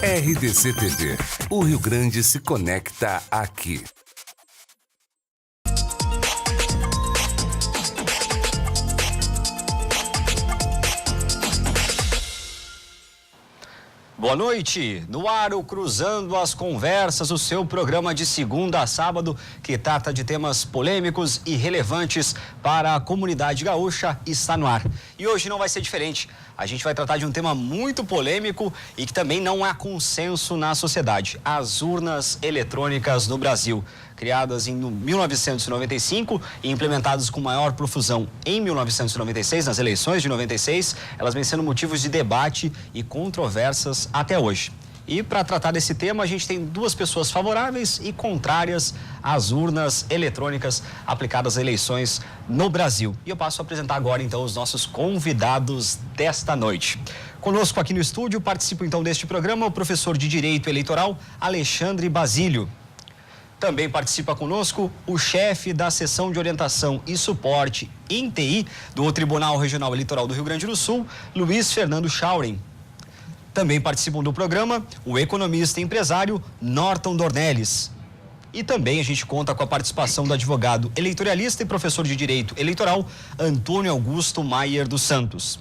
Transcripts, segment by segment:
RDC TV. O Rio Grande se conecta aqui. Boa noite, no ar o Cruzando as Conversas, o seu programa de segunda a sábado que trata de temas polêmicos e relevantes para a comunidade gaúcha está no ar. E hoje não vai ser diferente, a gente vai tratar de um tema muito polêmico e que também não há consenso na sociedade, as urnas eletrônicas no Brasil. Criadas em 1995 e implementadas com maior profusão em 1996, nas eleições de 96, elas vêm sendo motivos de debate e controvérsias até hoje. E para tratar desse tema, a gente tem duas pessoas favoráveis e contrárias às urnas eletrônicas aplicadas às eleições no Brasil. E eu passo a apresentar agora, então, os nossos convidados desta noite. Conosco aqui no estúdio, participa então deste programa o professor de Direito Eleitoral, Alexandre Basílio. Também participa conosco o chefe da Seção de Orientação e Suporte em TI do Tribunal Regional Eleitoral do Rio Grande do Sul, Luiz Fernando Schauren. Também participam do programa o economista e empresário Norton Dornelles. E também a gente conta com a participação do advogado eleitoralista e professor de Direito Eleitoral, Antônio Augusto Maier dos Santos.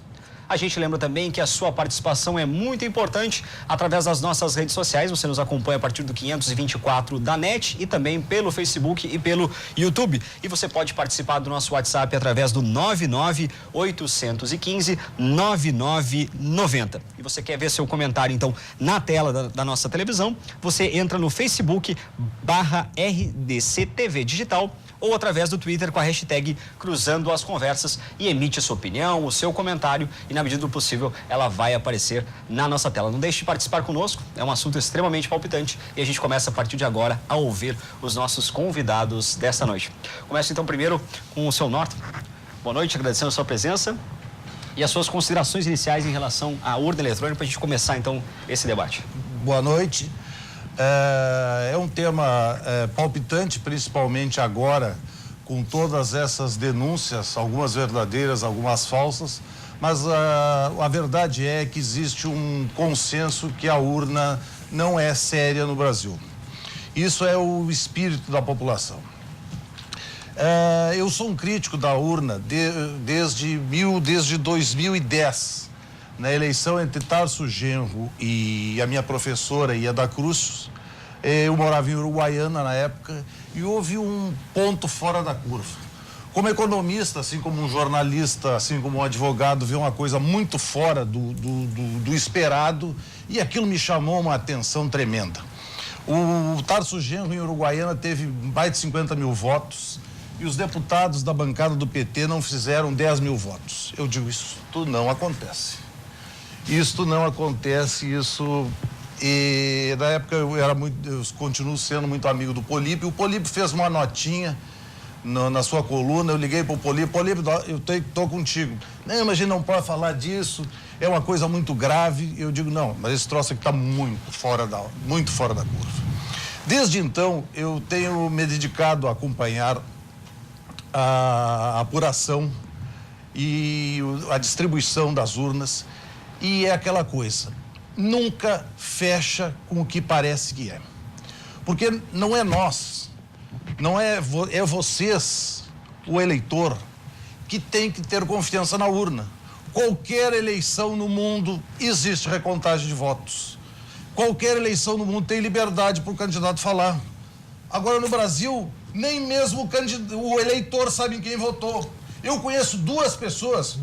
A gente lembra também que a sua participação é muito importante através das nossas redes sociais. Você nos acompanha a partir do 524 da NET e também pelo Facebook e pelo YouTube. E você pode participar do nosso WhatsApp através do 99-815-9990. E você quer ver seu comentário, então, na tela da nossa televisão, você entra no Facebook/RDC TV Digital ou através do Twitter com a hashtag Cruzando as Conversas e emite a sua opinião, o seu comentário e, na medida do possível, ela vai aparecer na nossa tela. Não deixe de participar conosco, é um assunto extremamente palpitante e a gente começa a partir de agora a ouvir os nossos convidados desta noite. Começo então primeiro com o seu Norton. Boa noite, agradecendo a sua presença e as suas considerações iniciais em relação à urna eletrônica para a gente começar então esse debate. Boa noite. É um tema palpitante, principalmente agora, com todas essas denúncias, algumas verdadeiras, algumas falsas, mas a verdade é que existe um consenso que a urna não é séria no Brasil. Isso é o espírito da população. Eu sou um crítico da urna desde 2010. Na eleição entre Tarso Genro e a minha professora Ieda Cruz, eu morava em Uruguaiana na época e houve um ponto fora da curva. Como economista, assim como um jornalista, assim como um advogado, vi uma coisa muito fora do esperado e aquilo me chamou uma atenção tremenda. O Tarso Genro em Uruguaiana teve mais de 50 mil votos e os deputados da bancada do PT não fizeram 10 mil votos. Eu digo, isso não acontece. Isto não acontece, E na época eu continuo sendo muito amigo do Políbio. O Políbio fez uma notinha na sua coluna, eu liguei para o Políbio, eu estou contigo. Não, mas a gente não pode falar disso, é uma coisa muito grave. Eu digo, não, mas esse troço aqui está muito fora da curva. Desde então, eu tenho me dedicado a acompanhar a apuração e a distribuição das urnas. E é aquela coisa, nunca fecha com o que parece que é. Porque não é nós, é vocês, o eleitor, que tem que ter confiança na urna. Qualquer eleição no mundo existe recontagem de votos. Qualquer eleição no mundo tem liberdade para o candidato falar. Agora, no Brasil, nem mesmo o eleitor sabe em quem votou. Eu conheço duas pessoas.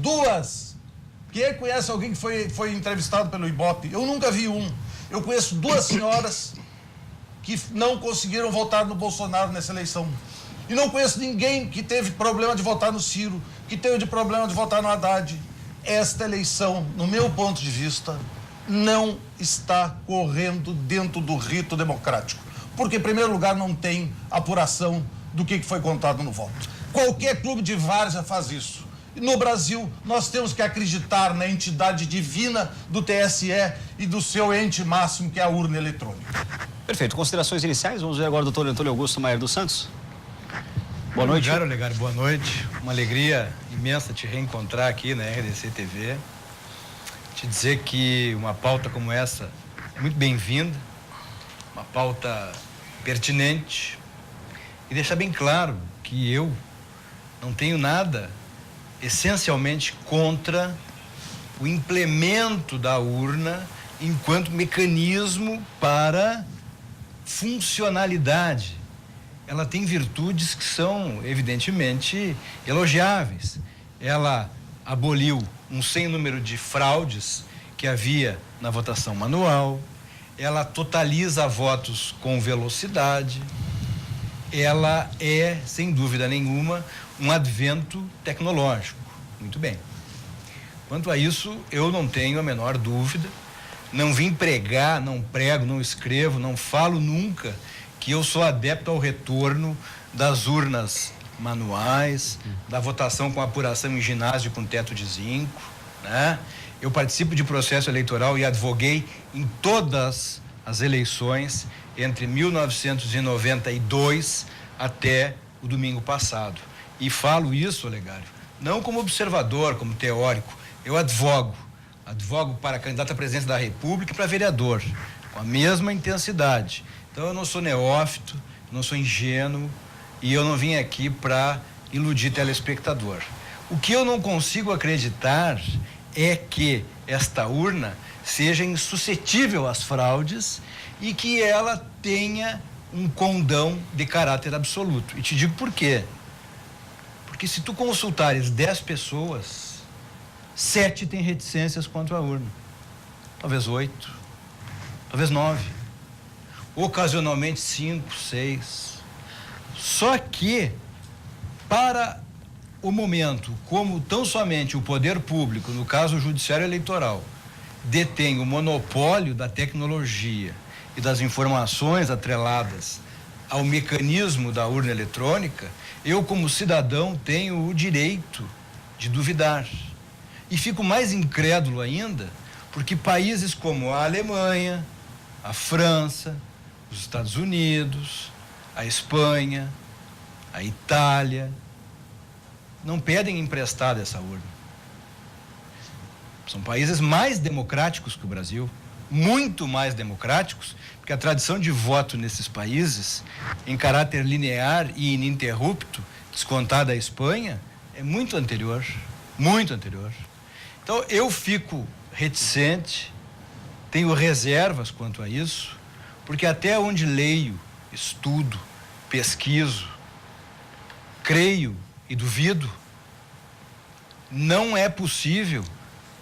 Quem conhece alguém que foi entrevistado pelo Ibope? Eu nunca vi um. Eu conheço duas senhoras que não conseguiram votar no Bolsonaro nessa eleição. E não conheço ninguém que teve problema de votar no Ciro, que teve problema de votar no Haddad. Esta eleição, no meu ponto de vista, não está correndo dentro do rito democrático. Porque, em primeiro lugar, não tem apuração do que foi contado no voto. Qualquer clube de várzea faz isso. No Brasil, nós temos que acreditar na entidade divina do TSE e do seu ente máximo, que é a urna eletrônica. Perfeito. Considerações iniciais? Vamos ver agora o doutor Antônio Augusto Maier dos Santos. Boa noite. Olegário, boa noite. Uma alegria imensa te reencontrar aqui na RDC TV. Te dizer que uma pauta como essa muito bem-vinda, uma pauta pertinente, e deixar bem claro que eu não tenho nada essencialmente contra o implemento da urna enquanto mecanismo para funcionalidade. Ela tem virtudes que são evidentemente elogiáveis. Ela aboliu um sem número de fraudes que havia na votação manual, ela totaliza votos com velocidade, ela é, sem dúvida nenhuma, um advento tecnológico. Muito bem. Quanto a isso, eu não tenho a menor dúvida, não vim pregar, não prego, não escrevo, não falo nunca que eu sou adepto ao retorno das urnas manuais, da votação com apuração em ginásio com teto de zinco, né? Eu participo de processo eleitoral e advoguei em todas as eleições entre 1992 até o domingo passado. E falo isso, Olegário, não como observador, como teórico. Eu advogo para candidato à presidência da República e para vereador, com a mesma intensidade. Então eu não sou neófito, não sou ingênuo e eu não vim aqui para iludir telespectador. O que eu não consigo acreditar é que esta urna seja insuscetível às fraudes e que ela tenha um condão de caráter absoluto. E te digo por quê. Porque se tu consultares 10 pessoas, 7 têm reticências quanto à urna. Talvez 8, talvez 9. Ocasionalmente 5, 6. Só que, para o momento, como tão somente o poder público, no caso o judiciário eleitoral, detém o monopólio da tecnologia e das informações atreladas ao mecanismo da urna eletrônica, eu, como cidadão, tenho o direito de duvidar. E fico mais incrédulo ainda, porque países como a Alemanha, a França, os Estados Unidos, a Espanha, a Itália, não pedem emprestada essa urna. São países mais democráticos que o Brasil, muito mais democráticos, porque a tradição de voto nesses países, em caráter linear e ininterrupto, descontada a Espanha, é muito anterior, muito anterior. Então, eu fico reticente, tenho reservas quanto a isso, porque até onde leio, estudo, pesquiso, creio e duvido, não é possível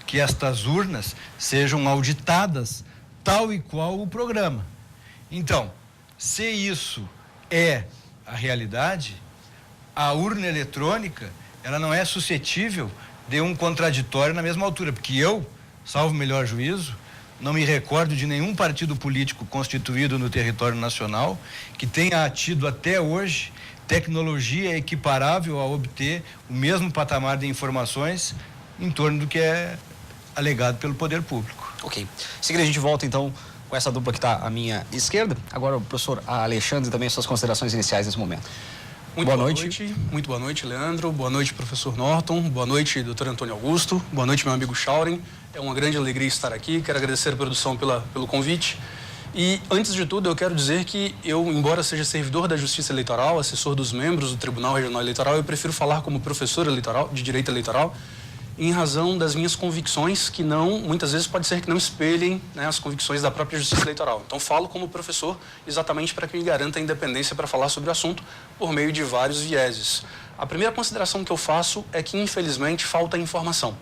que estas urnas sejam auditadas tal e qual o programa. Então, se isso é a realidade, a urna eletrônica, ela não é suscetível de um contraditório na mesma altura, porque eu, salvo melhor juízo, não me recordo de nenhum partido político constituído no território nacional que tenha tido até hoje tecnologia equiparável a obter o mesmo patamar de informações em torno do que é alegado pelo poder público. Ok. Seguida, a gente volta então com essa dupla que está à minha esquerda. Agora o professor Alexandre, também suas considerações iniciais nesse momento. Muito boa noite. Muito boa noite, Leandro. Boa noite, professor Norton. Boa noite, doutor Antônio Augusto. Boa noite, meu amigo Schauren. É uma grande alegria estar aqui. Quero agradecer a produção pelo convite. E, antes de tudo, eu quero dizer que eu, embora seja servidor da Justiça Eleitoral, assessor dos membros do Tribunal Regional Eleitoral, eu prefiro falar como professor eleitoral, de Direito Eleitoral, em razão das minhas convicções, que não, muitas vezes pode ser que não espelhem, né, as convicções da própria Justiça Eleitoral. Então, falo como professor exatamente para que me garanta a independência para falar sobre o assunto por meio de vários vieses. A primeira consideração que eu faço é que, infelizmente, falta informação.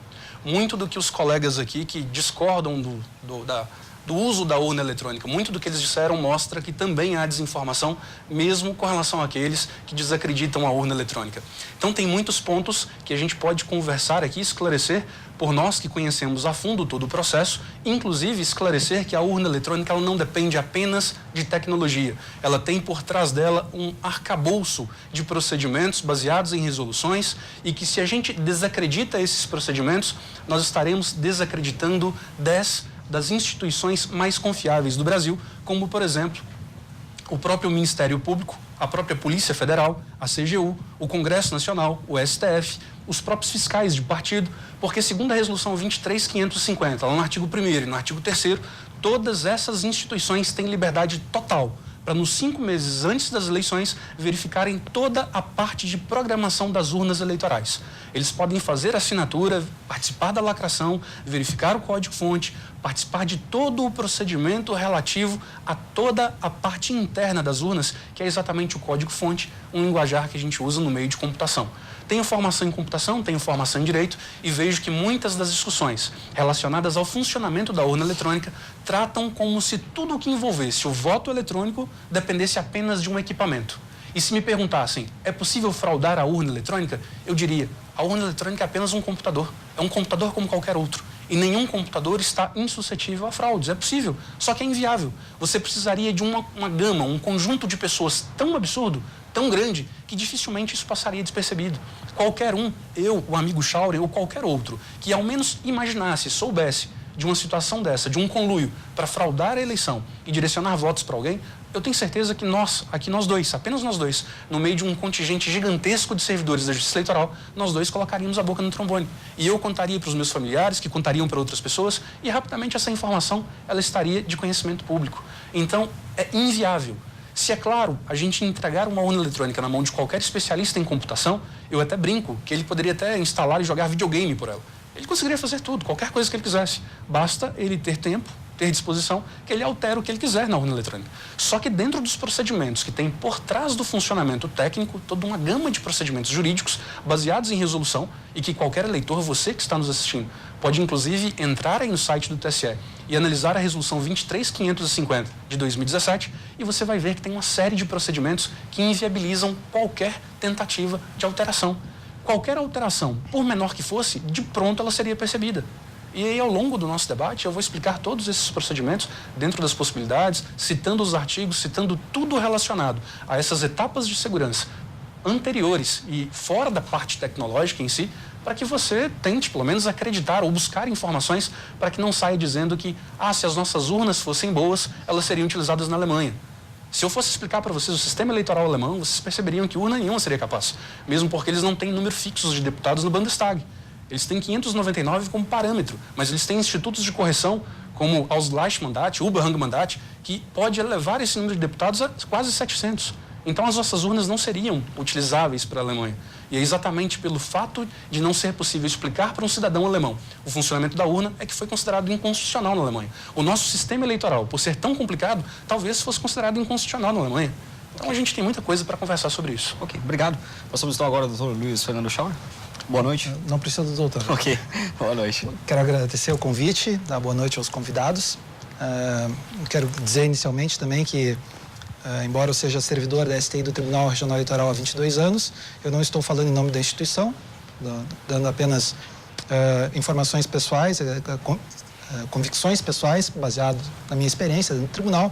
Muito do que os colegas aqui que discordam do uso da urna eletrônica, muito do que eles disseram mostra que também há desinformação, mesmo com relação àqueles que desacreditam a urna eletrônica. Então, tem muitos pontos que a gente pode conversar aqui, esclarecer, por nós que conhecemos a fundo todo o processo, inclusive esclarecer que a urna eletrônica ela não depende apenas de tecnologia. Ela tem por trás dela um arcabouço de procedimentos baseados em resoluções e que, se a gente desacredita esses procedimentos, nós estaremos desacreditando 10 das instituições mais confiáveis do Brasil, como, por exemplo, o próprio Ministério Público, a própria Polícia Federal, a CGU, o Congresso Nacional, o STF, os próprios fiscais de partido, porque, segundo a Resolução 23.550, lá no artigo 1º e no artigo 3º, Todas essas instituições têm liberdade total para, nos 5 meses antes das eleições, verificarem toda a parte de programação das urnas eleitorais. Eles podem fazer assinatura, participar da lacração, verificar o código-fonte, participar de todo o procedimento relativo a toda a parte interna das urnas, que é exatamente o código-fonte, um linguajar que a gente usa no meio de computação. Tenho formação em computação, tenho formação em direito e vejo que muitas das discussões relacionadas ao funcionamento da urna eletrônica tratam como se tudo o que envolvesse o voto eletrônico dependesse apenas de um equipamento. E se me perguntassem, é possível fraudar a urna eletrônica? Eu diria, a urna eletrônica é apenas um computador. É um computador como qualquer outro. E nenhum computador está insuscetível a fraudes. É possível, só que é inviável. Você precisaria de uma gama, um conjunto de pessoas tão absurdo, tão grande, que dificilmente isso passaria despercebido. Qualquer um, eu, o amigo Schauren ou qualquer outro, que ao menos imaginasse, soubesse de uma situação dessa, de um conluio para fraudar a eleição e direcionar votos para alguém, eu tenho certeza que nós, aqui nós dois, apenas nós dois, no meio de um contingente gigantesco de servidores da Justiça Eleitoral, nós dois colocaríamos a boca no trombone. E eu contaria para os meus familiares, que contariam para outras pessoas, e rapidamente essa informação, ela estaria de conhecimento público. Então, é inviável. Se, é claro, a gente entregar uma urna eletrônica na mão de qualquer especialista em computação, eu até brinco que ele poderia até instalar e jogar videogame por ela. Ele conseguiria fazer tudo, qualquer coisa que ele quisesse. Basta ele ter tempo, ter disposição, que ele altera o que ele quiser na urna eletrônica. Só que dentro dos procedimentos que tem por trás do funcionamento técnico, toda uma gama de procedimentos jurídicos baseados em resolução e que qualquer eleitor, você que está nos assistindo, pode inclusive entrar aí no site do TSE e analisar a resolução 23550 de 2017 e você vai ver que tem uma série de procedimentos que inviabilizam qualquer tentativa de alteração. Qualquer alteração, por menor que fosse, de pronto ela seria percebida. E aí, ao longo do nosso debate, eu vou explicar todos esses procedimentos dentro das possibilidades, citando os artigos, citando tudo relacionado a essas etapas de segurança anteriores e fora da parte tecnológica em si, para que você tente, pelo menos, acreditar ou buscar informações para que não saia dizendo que, se as nossas urnas fossem boas, elas seriam utilizadas na Alemanha. Se eu fosse explicar para vocês o sistema eleitoral alemão, vocês perceberiam que urna nenhuma seria capaz, mesmo porque eles não têm número fixos de deputados no Bundestag. Eles têm 599 como parâmetro, mas eles têm institutos de correção, como Ausgleichsmandat, Überhangmandat, que pode elevar esse número de deputados a quase 700. Então, as nossas urnas não seriam utilizáveis para a Alemanha. E é exatamente pelo fato de não ser possível explicar para um cidadão alemão o funcionamento da urna é que foi considerado inconstitucional na Alemanha. O nosso sistema eleitoral, por ser tão complicado, talvez fosse considerado inconstitucional na Alemanha. Então, a gente tem muita coisa para conversar sobre isso. Ok, obrigado. Passamos então agora ao doutor Luiz Fernando Schauren. Boa noite. Não precisa do doutor. Ok, boa noite. Quero agradecer o convite, dar boa noite aos convidados. Quero dizer inicialmente também que, embora eu seja servidor da STI do Tribunal Regional Eleitoral há 22 anos, eu não estou falando em nome da instituição, dando apenas informações pessoais, convicções pessoais, baseado na minha experiência no tribunal,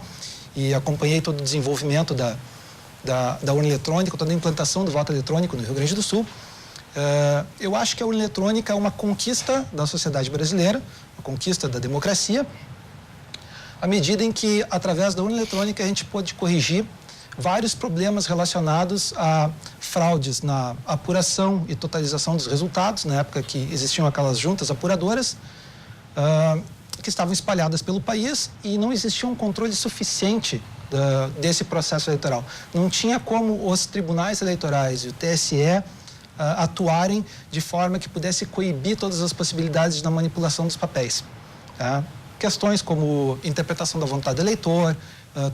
e acompanhei todo o desenvolvimento da urna eletrônica, toda a implantação do voto eletrônico no Rio Grande do Sul. Eu acho que a urna eletrônica é uma conquista da sociedade brasileira, uma conquista da democracia, à medida em que, através da urna eletrônica, a gente pode corrigir vários problemas relacionados a fraudes na apuração e totalização dos resultados, na época que existiam aquelas juntas apuradoras, que estavam espalhadas pelo país e não existia um controle suficiente desse processo eleitoral. Não tinha como os tribunais eleitorais e o TSE atuarem de forma que pudesse coibir todas as possibilidades da manipulação dos papéis. Tá? Questões como interpretação da vontade do eleitor,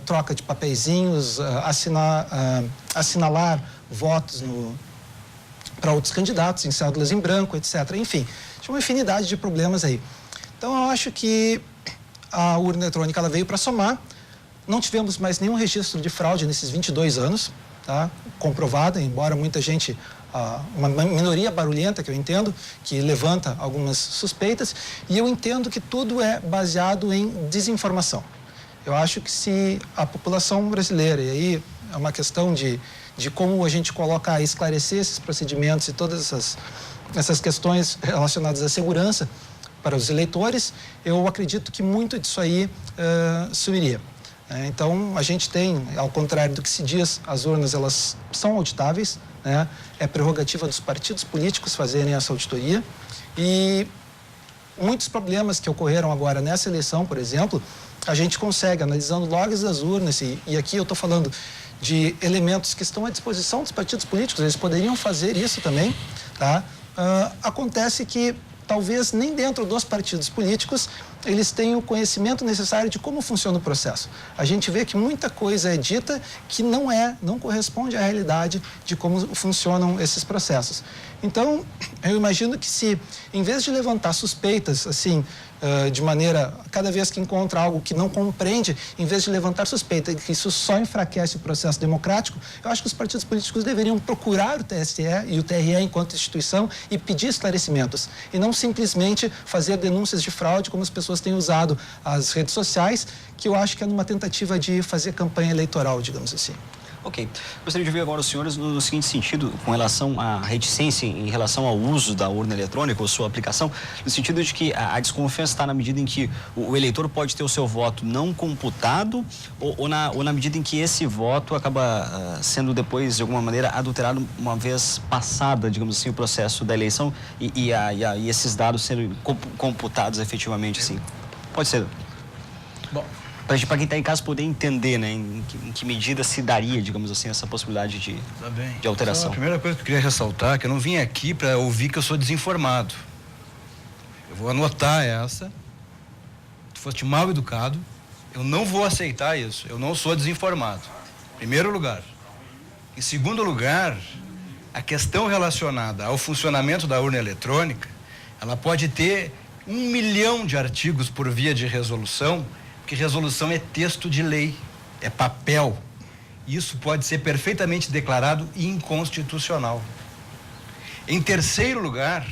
troca de papeizinhos, assinalar votos para outros candidatos em cédulas em branco, etc. Enfim, tinha uma infinidade de problemas aí. Então, eu acho que a urna eletrônica ela veio para somar. Não tivemos mais nenhum registro de fraude nesses 22 anos, tá? Comprovada, embora muita gente... uma minoria barulhenta, que eu entendo, que levanta algumas suspeitas, e eu entendo que tudo é baseado em desinformação. Eu acho que se a população brasileira, e aí é uma questão de como a gente coloca a esclarecer esses procedimentos e todas essas questões relacionadas à segurança para os eleitores, eu acredito que muito disso aí sumiria. Então, a gente tem, ao contrário do que se diz, as urnas elas são auditáveis, né? É prerrogativa dos partidos políticos fazerem essa auditoria e muitos problemas que ocorreram agora nessa eleição, por exemplo, a gente consegue, analisando logs das urnas, e aqui eu estou falando de elementos que estão à disposição dos partidos políticos, eles poderiam fazer isso também, tá? Acontece que talvez nem dentro dos partidos políticos eles tenham o conhecimento necessário de como funciona o processo. A gente vê que muita coisa é dita que não corresponde à realidade de como funcionam esses processos. Então, eu imagino que se, em vez de levantar suspeitas, assim, de maneira, cada vez que encontra algo que não compreende, em vez de levantar suspeita que isso só enfraquece o processo democrático, eu acho que os partidos políticos deveriam procurar o TSE e o TRE enquanto instituição e pedir esclarecimentos, e não simplesmente fazer denúncias de fraude como as pessoas têm usado as redes sociais, que eu acho que é numa tentativa de fazer campanha eleitoral, digamos assim. Ok. Gostaria de ouvir agora os senhores no seguinte sentido, com relação à reticência em relação ao uso da urna eletrônica ou sua aplicação, no sentido de que a desconfiança está na medida em que o eleitor pode ter o seu voto não computado ou na medida em que esse voto acaba sendo depois, de alguma maneira, adulterado uma vez passada, digamos assim, o processo da eleição e esses dados sendo computados efetivamente, assim. Pode ser. Bom, para quem está em casa poder entender, né, em que medida se daria, digamos assim, essa possibilidade de alteração. A primeira coisa que eu queria ressaltar é que eu não vim aqui para ouvir que eu sou desinformado. Eu vou anotar essa. Se fosse mal educado, eu não vou aceitar isso. Eu não sou desinformado. Em primeiro lugar. Em segundo lugar, a questão relacionada ao funcionamento da urna eletrônica, ela pode ter 1 milhão de artigos por via de resolução, porque resolução é texto de lei, é papel. Isso pode ser perfeitamente declarado inconstitucional. Em terceiro lugar,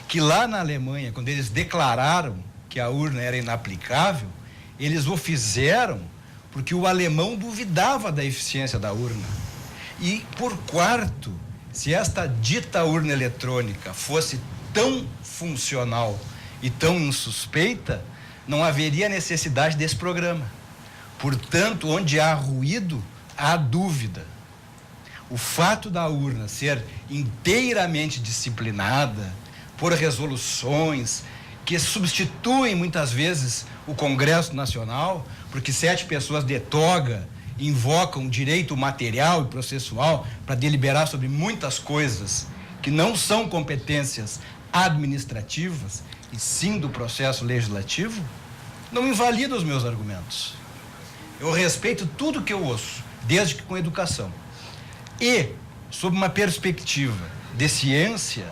que lá na Alemanha, quando eles declararam que a urna era inaplicável, eles o fizeram porque o alemão duvidava da eficiência da urna. E, por quarto, se esta dita urna eletrônica fosse tão funcional e tão insuspeita, não haveria necessidade desse programa. Portanto, onde há ruído, há dúvida. O fato da urna ser inteiramente disciplinada por resoluções que substituem muitas vezes o Congresso Nacional, porque 7 pessoas de toga invocam direito material e processual para deliberar sobre muitas coisas que não são competências administrativas, e sim do processo legislativo, não invalida os meus argumentos. Eu respeito tudo que eu ouço, desde que com educação. E, sob uma perspectiva de ciência,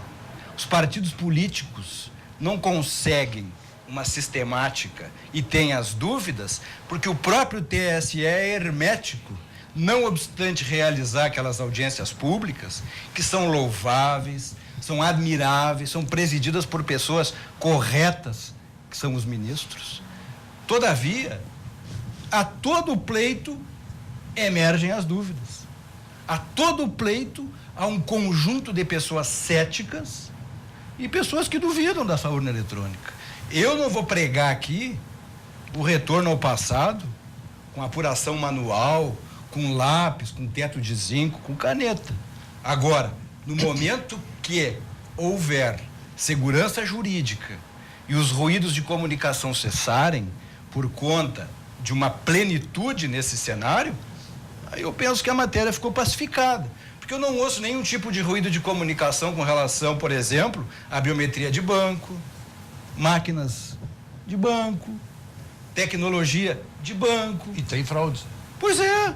os partidos políticos não conseguem uma sistemática e têm as dúvidas, porque o próprio TSE é hermético, não obstante realizar aquelas audiências públicas, que são louváveis, são admiráveis, são presididas por pessoas corretas, que são os ministros. Todavia, a todo pleito emergem as dúvidas. A todo pleito há um conjunto de pessoas céticas e pessoas que duvidam dessa urna eletrônica. Eu não vou pregar aqui o retorno ao passado, com apuração manual, com lápis, com teto de zinco, com caneta. Agora, no momento que houver segurança jurídica e os ruídos de comunicação cessarem por conta de uma plenitude nesse cenário, aí eu penso que a matéria ficou pacificada. Porque eu não ouço nenhum tipo de ruído de comunicação com relação, por exemplo, à biometria de banco, máquinas de banco, tecnologia de banco. E tem fraudes. Pois é.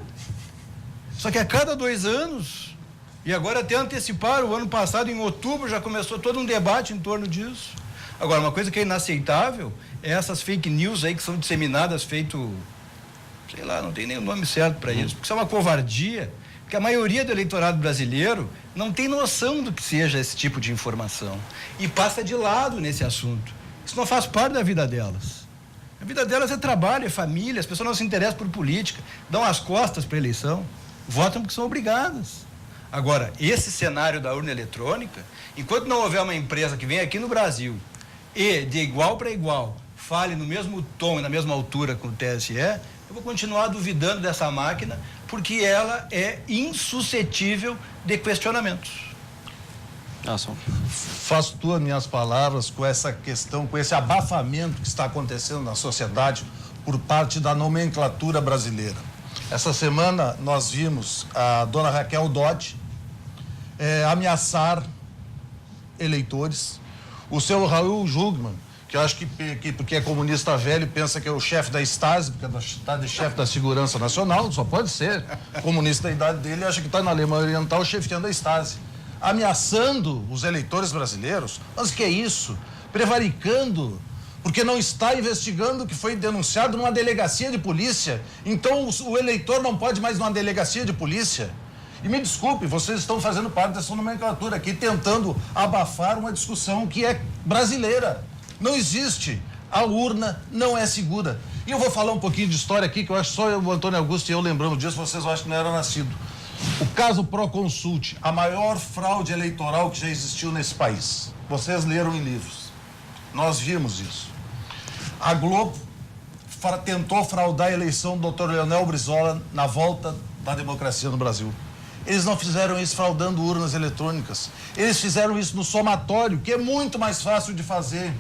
Só que a cada 2 anos... E agora até anteciparam, o ano passado, em outubro, já começou todo um debate em torno disso. Agora, uma coisa que é inaceitável é essas fake news aí que são disseminadas, feito, sei lá, não tem nem o nome certo para isso, porque isso é uma covardia, porque a maioria do eleitorado brasileiro não tem noção do que seja esse tipo de informação e passa de lado nesse assunto. Isso não faz parte da vida delas. A vida delas é trabalho, é família, as pessoas não se interessam por política, dão as costas para a eleição, votam porque são obrigadas. Agora, esse cenário da urna eletrônica, enquanto não houver uma empresa que venha aqui no Brasil e, de igual para igual, fale no mesmo tom e na mesma altura com o TSE, eu vou continuar duvidando dessa máquina, porque ela é insuscetível de questionamentos. Faço tuas minhas palavras com essa questão, com esse abafamento que está acontecendo na sociedade por parte da nomenclatura brasileira. Essa semana nós vimos a dona Raquel Dodge ameaçar eleitores. O seu Raul Jungmann, que eu acho que porque é comunista velho, pensa que é o chefe da Stasi, porque está de chefe da Segurança Nacional, só pode ser. Comunista da idade dele, acha que está na Alemanha Oriental chefiando a Stasi. Ameaçando os eleitores brasileiros. Mas que é isso? Prevaricando, porque não está investigando o que foi denunciado numa delegacia de polícia. Então o eleitor não pode mais numa delegacia de polícia. E me desculpe, vocês estão fazendo parte dessa nomenclatura aqui, tentando abafar uma discussão que é brasileira. Não existe. A urna não é segura. E eu vou falar um pouquinho de história aqui, que eu acho que só o Antônio Augusto e eu lembramos disso, vocês acham que não eram nascidos. O caso Proconsult, a maior fraude eleitoral que já existiu nesse país. Vocês leram em livros. Nós vimos isso. A Globo tentou fraudar a eleição do Dr. Leonel Brizola na volta da democracia no Brasil. Eles não fizeram isso fraudando urnas eletrônicas. Eles fizeram isso no somatório, que é muito mais fácil de fazer.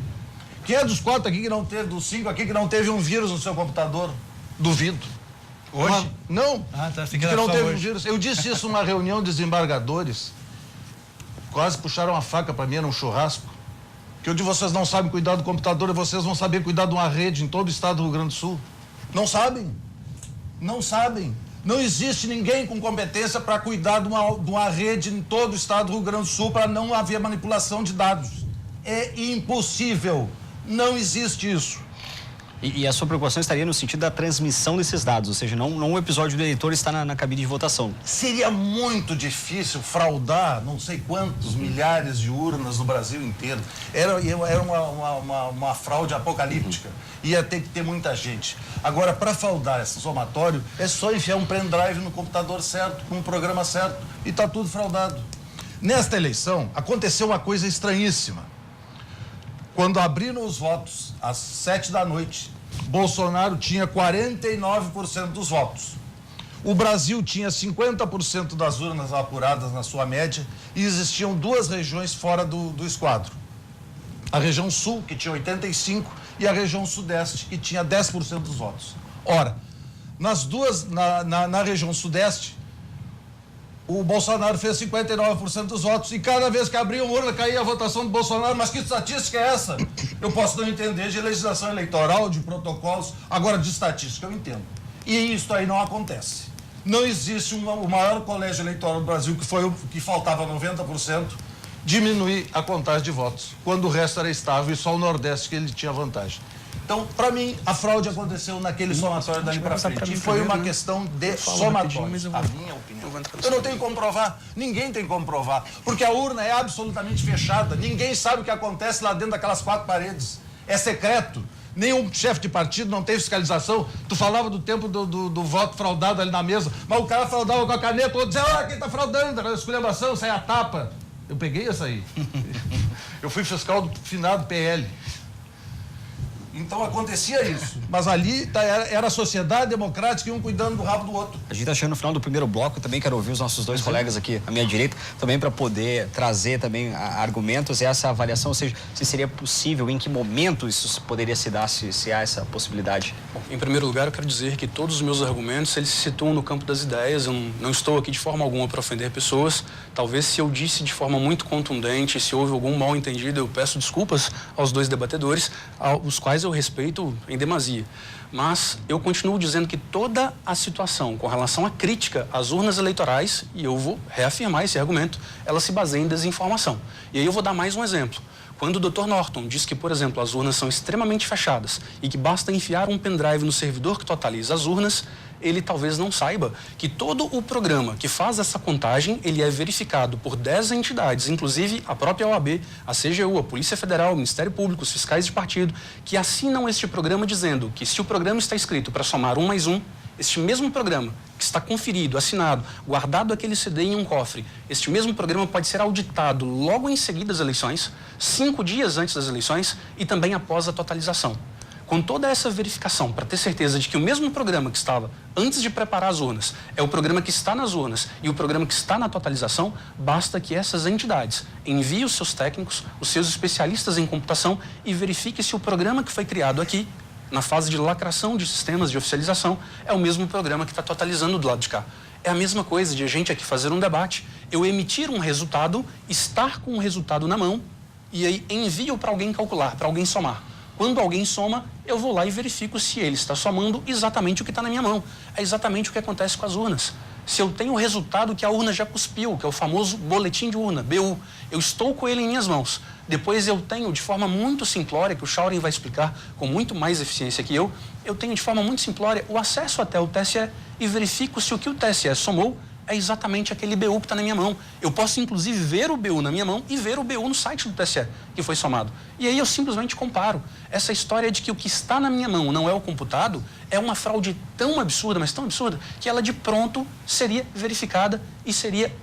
Quem é dos 4 aqui que não teve, dos 5 aqui que não teve um vírus no seu computador? Duvido. Hoje? Não. Fiquei que não teve um vírus. Eu disse isso numa reunião de desembargadores. Quase puxaram uma faca para mim num churrasco. Que eu de vocês não sabem cuidar do computador e vocês vão saber cuidar de uma rede em todo o estado do Rio Grande do Sul. Não sabem. Não sabem. Não existe ninguém com competência para cuidar de uma rede em todo o estado do Rio Grande do Sul para não haver manipulação de dados. É impossível. Não existe isso. E a sua preocupação estaria no sentido da transmissão desses dados, ou seja, não o episódio do eleitor está na cabine de votação. Seria muito difícil fraudar não sei quantos milhares de urnas no Brasil inteiro. Era uma fraude apocalíptica. Ia ter que ter muita gente. Agora, para fraudar esse somatório, é só enfiar um pendrive no computador certo, com um programa certo, e está tudo fraudado. Nesta eleição, aconteceu uma coisa estranhíssima. Quando abriram os votos, às 7 da noite, Bolsonaro tinha 49% dos votos. O Brasil tinha 50% das urnas apuradas na sua média e existiam 2 regiões fora do esquadro. A região sul, que tinha 85%, e a região sudeste, que tinha 10% dos votos. Ora, nas duas, na região sudeste, o Bolsonaro fez 59% dos votos e cada vez que abria uma urna caía a votação do Bolsonaro. Mas que estatística é essa? Eu posso não entender de legislação eleitoral, de protocolos, agora de estatística eu entendo. E isso aí não acontece. Não existe o maior colégio eleitoral do Brasil, que foi o que faltava 90%, diminuir a contagem de votos, quando o resto era estável e só o Nordeste que ele tinha vantagem. Então, para mim, a fraude aconteceu naquele somatório dali para frente. E foi uma questão de somatório. A minha opinião. Eu não tenho como provar. Ninguém tem como provar. Porque a urna é absolutamente fechada. Ninguém sabe o que acontece lá dentro daquelas 4 paredes. É secreto. Nenhum chefe de partido não tem fiscalização. Tu falava do tempo do voto fraudado ali na mesa, mas o cara fraudava com a caneta, ou dizia, quem tá fraudando? Era esculhambação, saia a tapa. Eu peguei essa aí. Eu fui fiscal do finado PL. Então acontecia isso. Mas ali era a sociedade democrática e um cuidando do rabo do outro. A gente está chegando no final do primeiro bloco, também quero ouvir os nossos 2 colegas aqui à minha direita, também para poder trazer também argumentos e essa avaliação, ou seja, se seria possível, em que momento isso poderia se dar, se há essa possibilidade. Bom, em primeiro lugar, eu quero dizer que todos os meus argumentos, eles se situam no campo das ideias. Eu não estou aqui de forma alguma para ofender pessoas. Talvez se eu disse de forma muito contundente, se houve algum mal entendido, eu peço desculpas aos 2 debatedores, aos quais eu respeito em demasia. Mas eu continuo dizendo que toda a situação com relação à crítica às urnas eleitorais, e eu vou reafirmar esse argumento, ela se baseia em desinformação. E aí eu vou dar mais um exemplo. Quando o Dr. Norton diz que, por exemplo, as urnas são extremamente fechadas e que basta enfiar um pendrive no servidor que totaliza as urnas, ele talvez não saiba que todo o programa que faz essa contagem, ele é verificado por 10 entidades, inclusive a própria OAB, a CGU, a Polícia Federal, o Ministério Público, os fiscais de partido, que assinam este programa dizendo que se o programa está escrito para somar 1 mais 1, este mesmo programa que está conferido, assinado, guardado aquele CD em um cofre, este mesmo programa pode ser auditado logo em seguida das eleições, 5 dias antes das eleições e também após a totalização. Com toda essa verificação, para ter certeza de que o mesmo programa que estava antes de preparar as urnas é o programa que está nas urnas e o programa que está na totalização, basta que essas entidades enviem os seus técnicos, os seus especialistas em computação e verifiquem se o programa que foi criado aqui, na fase de lacração de sistemas de oficialização, é o mesmo programa que está totalizando do lado de cá. É a mesma coisa de a gente aqui fazer um debate, eu emitir um resultado, estar com o resultado na mão e aí envio para alguém calcular, para alguém somar. Quando alguém soma, eu vou lá e verifico se ele está somando exatamente o que está na minha mão. É exatamente o que acontece com as urnas. Se eu tenho o resultado que a urna já cuspiu, que é o famoso boletim de urna, BU, eu estou com ele em minhas mãos. Depois eu tenho, de forma muito simplória, que o Schauring vai explicar com muito mais eficiência que eu tenho de forma muito simplória o acesso até o TSE e verifico se o que o TSE somou é exatamente aquele BU que está na minha mão. Eu posso, inclusive, ver o BU na minha mão e ver o BU no site do TSE, que foi somado. E aí eu simplesmente comparo. Essa história de que o que está na minha mão não é o computado é uma fraude tão absurda, mas tão absurda, que ela de pronto seria verificada e seria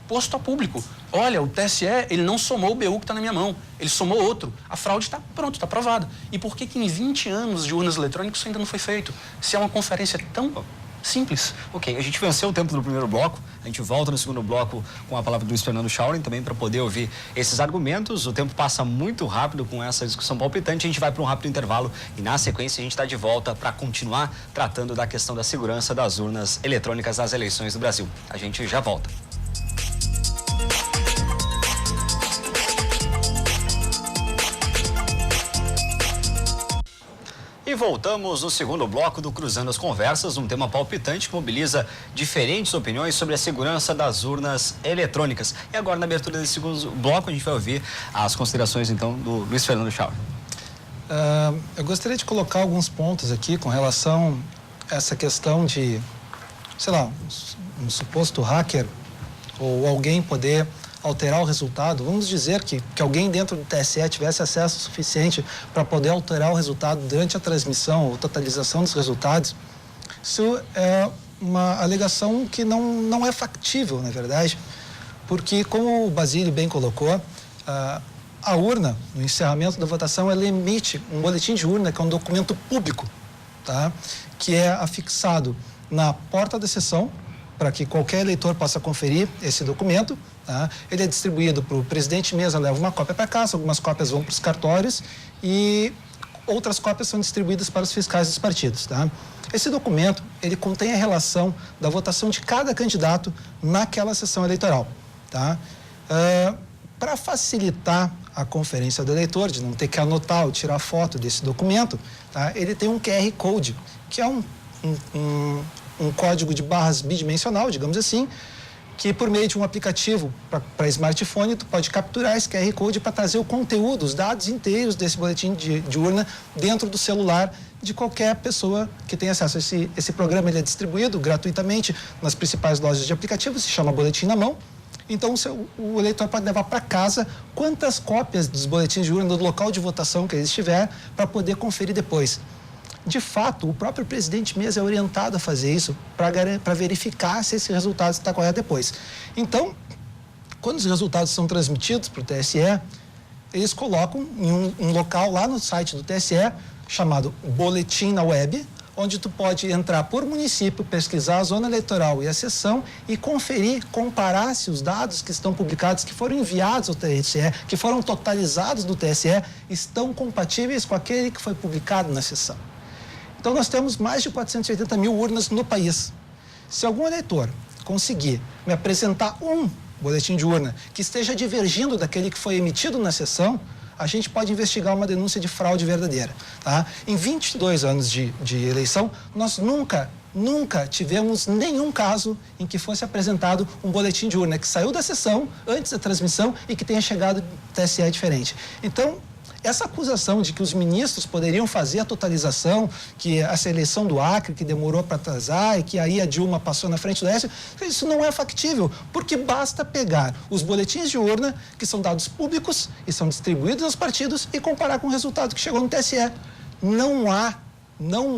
posto a público. Olha, o TSE, ele não somou o BU que está na minha mão, ele somou outro. A fraude está pronto, está provada. E por que em 20 anos de urnas eletrônicas isso ainda não foi feito? Se é uma conferência tão simples. Ok, a gente venceu o tempo do primeiro bloco, a gente volta no segundo bloco com a palavra do Luiz Fernando Schauring também para poder ouvir esses argumentos. O tempo passa muito rápido com essa discussão palpitante, a gente vai para um rápido intervalo e na sequência a gente está de volta para continuar tratando da questão da segurança das urnas eletrônicas nas eleições do Brasil. A gente já volta. E voltamos no segundo bloco do Cruzando as Conversas, um tema palpitante que mobiliza diferentes opiniões sobre a segurança das urnas eletrônicas. E agora, na abertura desse segundo bloco, a gente vai ouvir as considerações, então, do Luiz Fernando Schauring. Eu gostaria de colocar alguns pontos aqui com relação a essa questão de, sei lá, um suposto hacker ou alguém poder alterar o resultado. Vamos dizer que alguém dentro do TSE tivesse acesso suficiente para poder alterar o resultado durante a transmissão ou totalização dos resultados. Isso é uma alegação que não é factível, na verdade, porque, como o Basílio bem colocou, a urna, no encerramento da votação, ela emite um boletim de urna, que é um documento público, tá? Que é afixado na porta da sessão, para que qualquer eleitor possa conferir esse documento. Tá? Ele é distribuído para o presidente de mesa, leva uma cópia para casa, algumas cópias vão para os cartórios e outras cópias são distribuídas para os fiscais dos partidos. Tá? Esse documento, ele contém a relação da votação de cada candidato naquela sessão eleitoral. Tá? Para facilitar a conferência do eleitor, de não ter que anotar ou tirar foto desse documento, tá? Ele tem um QR Code, que é um código de barras bidimensional, digamos assim, que por meio de um aplicativo para smartphone, tu pode capturar esse QR Code para trazer o conteúdo, os dados inteiros desse boletim de urna dentro do celular de qualquer pessoa que tenha acesso. Esse programa ele é distribuído gratuitamente nas principais lojas de aplicativos, se chama Boletim na Mão. Então, o eleitor pode levar para casa quantas cópias dos boletins de urna do local de votação que ele estiver para poder conferir depois. De fato, o próprio presidente mesmo é orientado a fazer isso para verificar se esse resultado está correto depois. Então, quando os resultados são transmitidos para o TSE, eles colocam em um local lá no site do TSE, chamado Boletim na Web, onde tu pode entrar por município, pesquisar a zona eleitoral e a sessão e conferir, comparar se os dados que estão publicados, que foram enviados ao TSE, que foram totalizados do TSE, estão compatíveis com aquele que foi publicado na sessão. Então, nós temos mais de 480 mil urnas no país. Se algum eleitor conseguir me apresentar um boletim de urna que esteja divergindo daquele que foi emitido na sessão, a gente pode investigar uma denúncia de fraude verdadeira. Tá? Em 22 anos de eleição, nós nunca tivemos nenhum caso em que fosse apresentado um boletim de urna que saiu da sessão antes da transmissão e que tenha chegado do TSE diferente. Então, essa acusação de que os ministros poderiam fazer a totalização, que essa eleição do Acre, que demorou para atrasar e que aí a Dilma passou na frente do Aécio, isso não é factível, porque basta pegar os boletins de urna, que são dados públicos e são distribuídos aos partidos, e comparar com o resultado que chegou no TSE. Não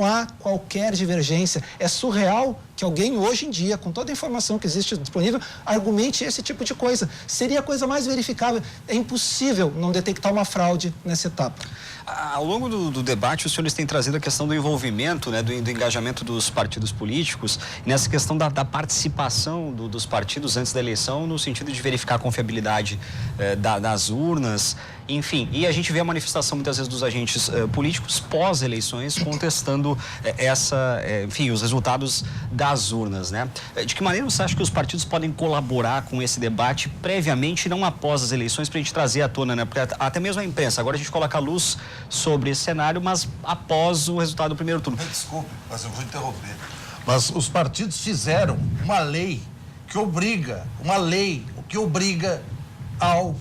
há qualquer divergência. É surreal que alguém hoje em dia, com toda a informação que existe disponível, argumente esse tipo de coisa. Seria a coisa mais verificável. É impossível não detectar uma fraude nessa etapa. Ao longo do debate, os senhores têm trazido a questão do envolvimento, né, do engajamento dos partidos políticos, e nessa questão da participação dos partidos antes da eleição, no sentido de verificar a confiabilidade das urnas, enfim. E a gente vê a manifestação, muitas vezes, dos agentes políticos pós-eleições contestando enfim, os resultados das urnas, né? De que maneira você acha que os partidos podem colaborar com esse debate previamente e não após as eleições, para a gente trazer à tona, né? Porque até mesmo a imprensa, agora a gente coloca a luz sobre esse cenário, mas após o resultado do primeiro turno. Desculpe, mas eu vou interromper. Mas os partidos fizeram uma lei que obriga ao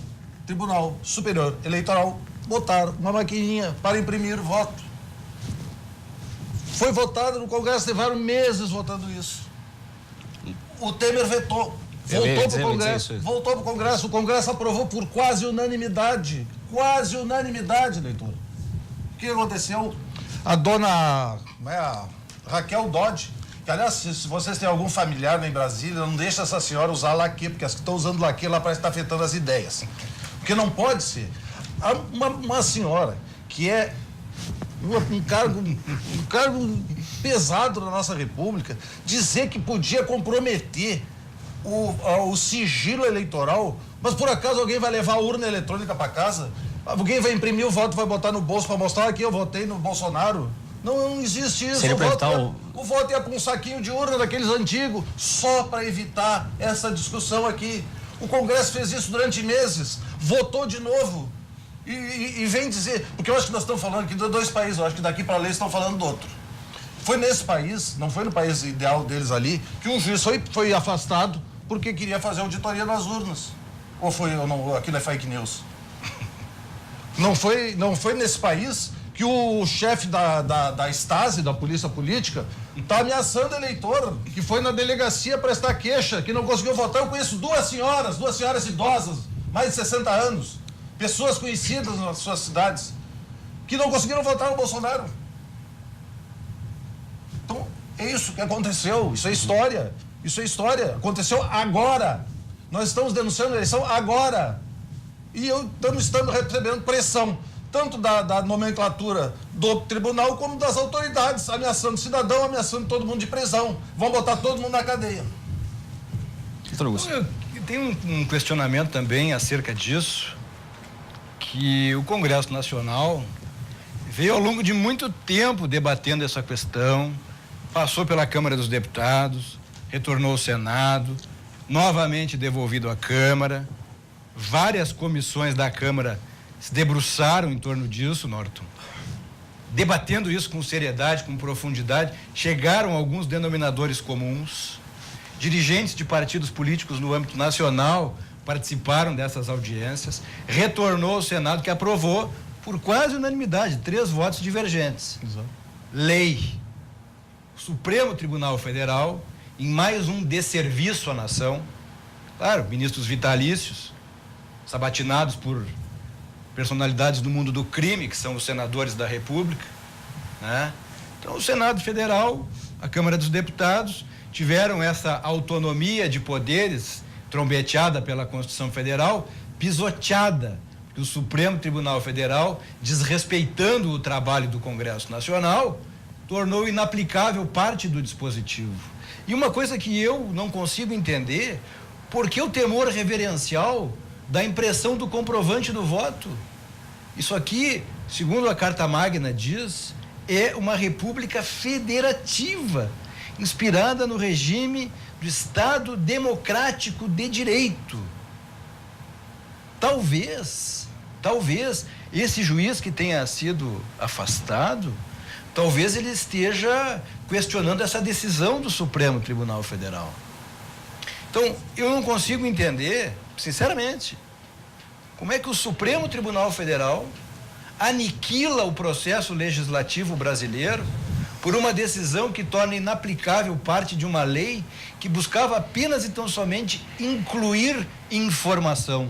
Tribunal Superior Eleitoral botar uma maquininha para imprimir voto. Foi votado no Congresso, levaram meses votando isso. O Temer vetou. Voltou para o Congresso. O Congresso aprovou por quase unanimidade. Quase unanimidade, leitor. O que aconteceu? A dona Raquel Dodge, que, aliás, se vocês têm algum familiar em Brasília, não deixa essa senhora usar laque, porque as que estão usando laque lá parece que está afetando as ideias. Porque não pode ser. Uma senhora que é um cargo pesado na nossa República, dizer que podia comprometer o sigilo eleitoral, mas por acaso alguém vai levar a urna eletrônica para casa? Alguém vai imprimir o voto, vai botar no bolso para mostrar que eu votei no Bolsonaro? Não existe isso. O voto ia para um saquinho de urna daqueles antigos, só para evitar essa discussão aqui. O Congresso fez isso durante meses, votou de novo e vem dizer, porque eu acho que nós estamos falando aqui de dois países, eu acho que daqui para lá eles estão falando do outro. Foi nesse país, não foi no país ideal deles ali, que um juiz foi afastado porque queria fazer auditoria nas urnas. Ou não, aquilo é fake news. Não foi nesse país que o chefe da Stasi, da polícia política, está ameaçando o eleitor, que foi na delegacia prestar queixa, que não conseguiu votar. Eu conheço duas senhoras idosas, mais de 60 anos, pessoas conhecidas nas suas cidades, que não conseguiram votar no Bolsonaro. Então, é isso que aconteceu, isso é história. Isso é história, aconteceu agora. Nós estamos denunciando a eleição agora. E estamos recebendo pressão, tanto da nomenclatura do tribunal, como das autoridades, ameaçando o cidadão, ameaçando todo mundo de prisão. Vão botar todo mundo na cadeia. Tem um questionamento também acerca disso, que o Congresso Nacional veio ao longo de muito tempo debatendo essa questão, passou pela Câmara dos Deputados, retornou ao Senado, novamente devolvido à Câmara. Várias comissões da Câmara se debruçaram em torno disso, Norton, debatendo isso com seriedade, com profundidade. Chegaram a alguns denominadores comuns. Dirigentes de partidos políticos no âmbito nacional participaram dessas audiências. Retornou ao Senado, que aprovou por quase unanimidade, 3 votos divergentes. Exato. Lei. O Supremo Tribunal Federal, em mais um desserviço à nação, claro, ministros vitalícios, sabatinados por personalidades do mundo do crime, que são os senadores da República, né? Então, o Senado Federal, a Câmara dos Deputados, tiveram essa autonomia de poderes, trombeteada pela Constituição Federal, pisoteada, porque o Supremo Tribunal Federal, desrespeitando o trabalho do Congresso Nacional, tornou inaplicável parte do dispositivo. E uma coisa que eu não consigo entender, por que o temor reverencial da impressão do comprovante do voto? Isso aqui, segundo a Carta Magna diz, é uma república federativa, inspirada no regime do Estado democrático de direito. Talvez esse juiz que tenha sido afastado, talvez ele esteja questionando essa decisão do Supremo Tribunal Federal. Então, eu não consigo entender, sinceramente, como é que o Supremo Tribunal Federal aniquila o processo legislativo brasileiro por uma decisão que torna inaplicável parte de uma lei que buscava apenas e tão somente incluir informação.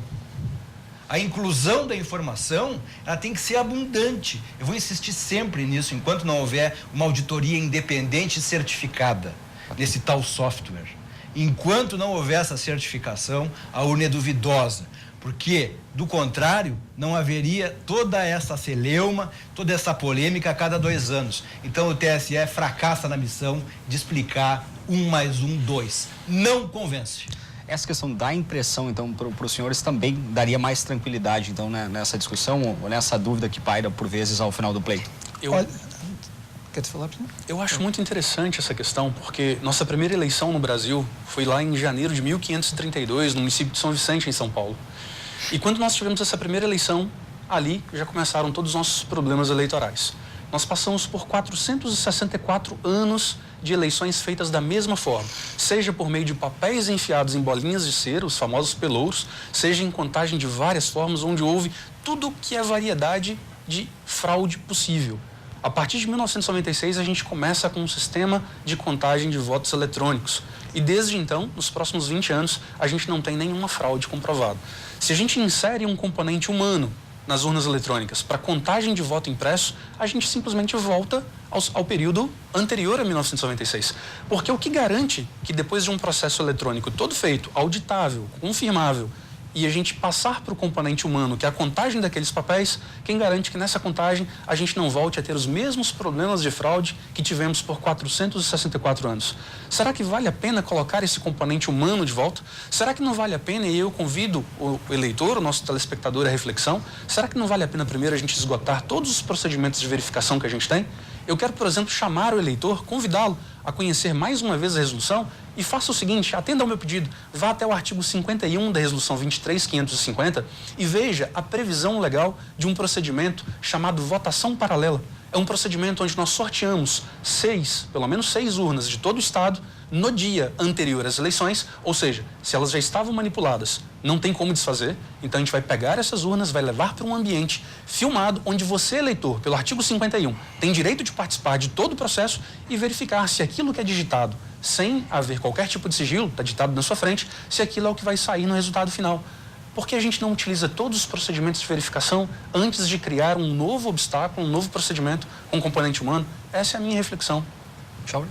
A inclusão da informação, ela tem que ser abundante. Eu vou insistir sempre nisso, enquanto não houver uma auditoria independente e certificada. nesse tal software. Enquanto não houver essa certificação, a urna é duvidosa, porque, do contrário, não haveria toda essa celeuma, toda essa polêmica a cada 2 anos. Então, o TSE fracassa na missão de explicar 1 mais 1, 2. Não convence. Essa questão da impressão, então, para os senhores também daria mais tranquilidade, então, né, nessa discussão ou nessa dúvida que paira, por vezes, ao final do pleito? Quer te falar, Bruno? Eu acho muito interessante essa questão, porque nossa primeira eleição no Brasil foi lá em janeiro de 1532, no município de São Vicente, em São Paulo. E quando nós tivemos essa primeira eleição, ali já começaram todos os nossos problemas eleitorais. Nós passamos por 464 anos de eleições feitas da mesma forma, seja por meio de papéis enfiados em bolinhas de cera, os famosos pelouros, seja em contagem de várias formas, onde houve tudo que é variedade de fraude possível. A partir de 1996, a gente começa com um sistema de contagem de votos eletrônicos. E desde então, nos próximos 20 anos, a gente não tem nenhuma fraude comprovada. Se a gente insere um componente humano nas urnas eletrônicas para contagem de voto impresso, a gente simplesmente volta ao período anterior a 1996. Porque o que garante que depois de um processo eletrônico todo feito, auditável, confirmável, e a gente passar para o componente humano, que é a contagem daqueles papéis, quem garante que nessa contagem a gente não volte a ter os mesmos problemas de fraude que tivemos por 464 anos? Será que vale a pena colocar esse componente humano de volta? Será que não vale a pena, e eu convido o eleitor, o nosso telespectador à reflexão, será que não vale a pena primeiro a gente esgotar todos os procedimentos de verificação que a gente tem? Eu quero, por exemplo, chamar o eleitor, convidá-lo a conhecer mais uma vez a resolução e faça o seguinte, atenda ao meu pedido, vá até o artigo 51 da resolução 23.550 e veja a previsão legal de um procedimento chamado votação paralela. É um procedimento onde nós sorteamos pelo menos seis urnas de todo o estado no dia anterior às eleições, ou seja, se elas já estavam manipuladas, não tem como desfazer, então a gente vai pegar essas urnas, vai levar para um ambiente filmado, onde você, eleitor, pelo artigo 51, tem direito de participar de todo o processo e verificar se aquilo que é digitado, sem haver qualquer tipo de sigilo, está digitado na sua frente, se aquilo é o que vai sair no resultado final. Por que a gente não utiliza todos os procedimentos de verificação antes de criar um novo obstáculo, um novo procedimento com componente humano? Essa é a minha reflexão. Chauri?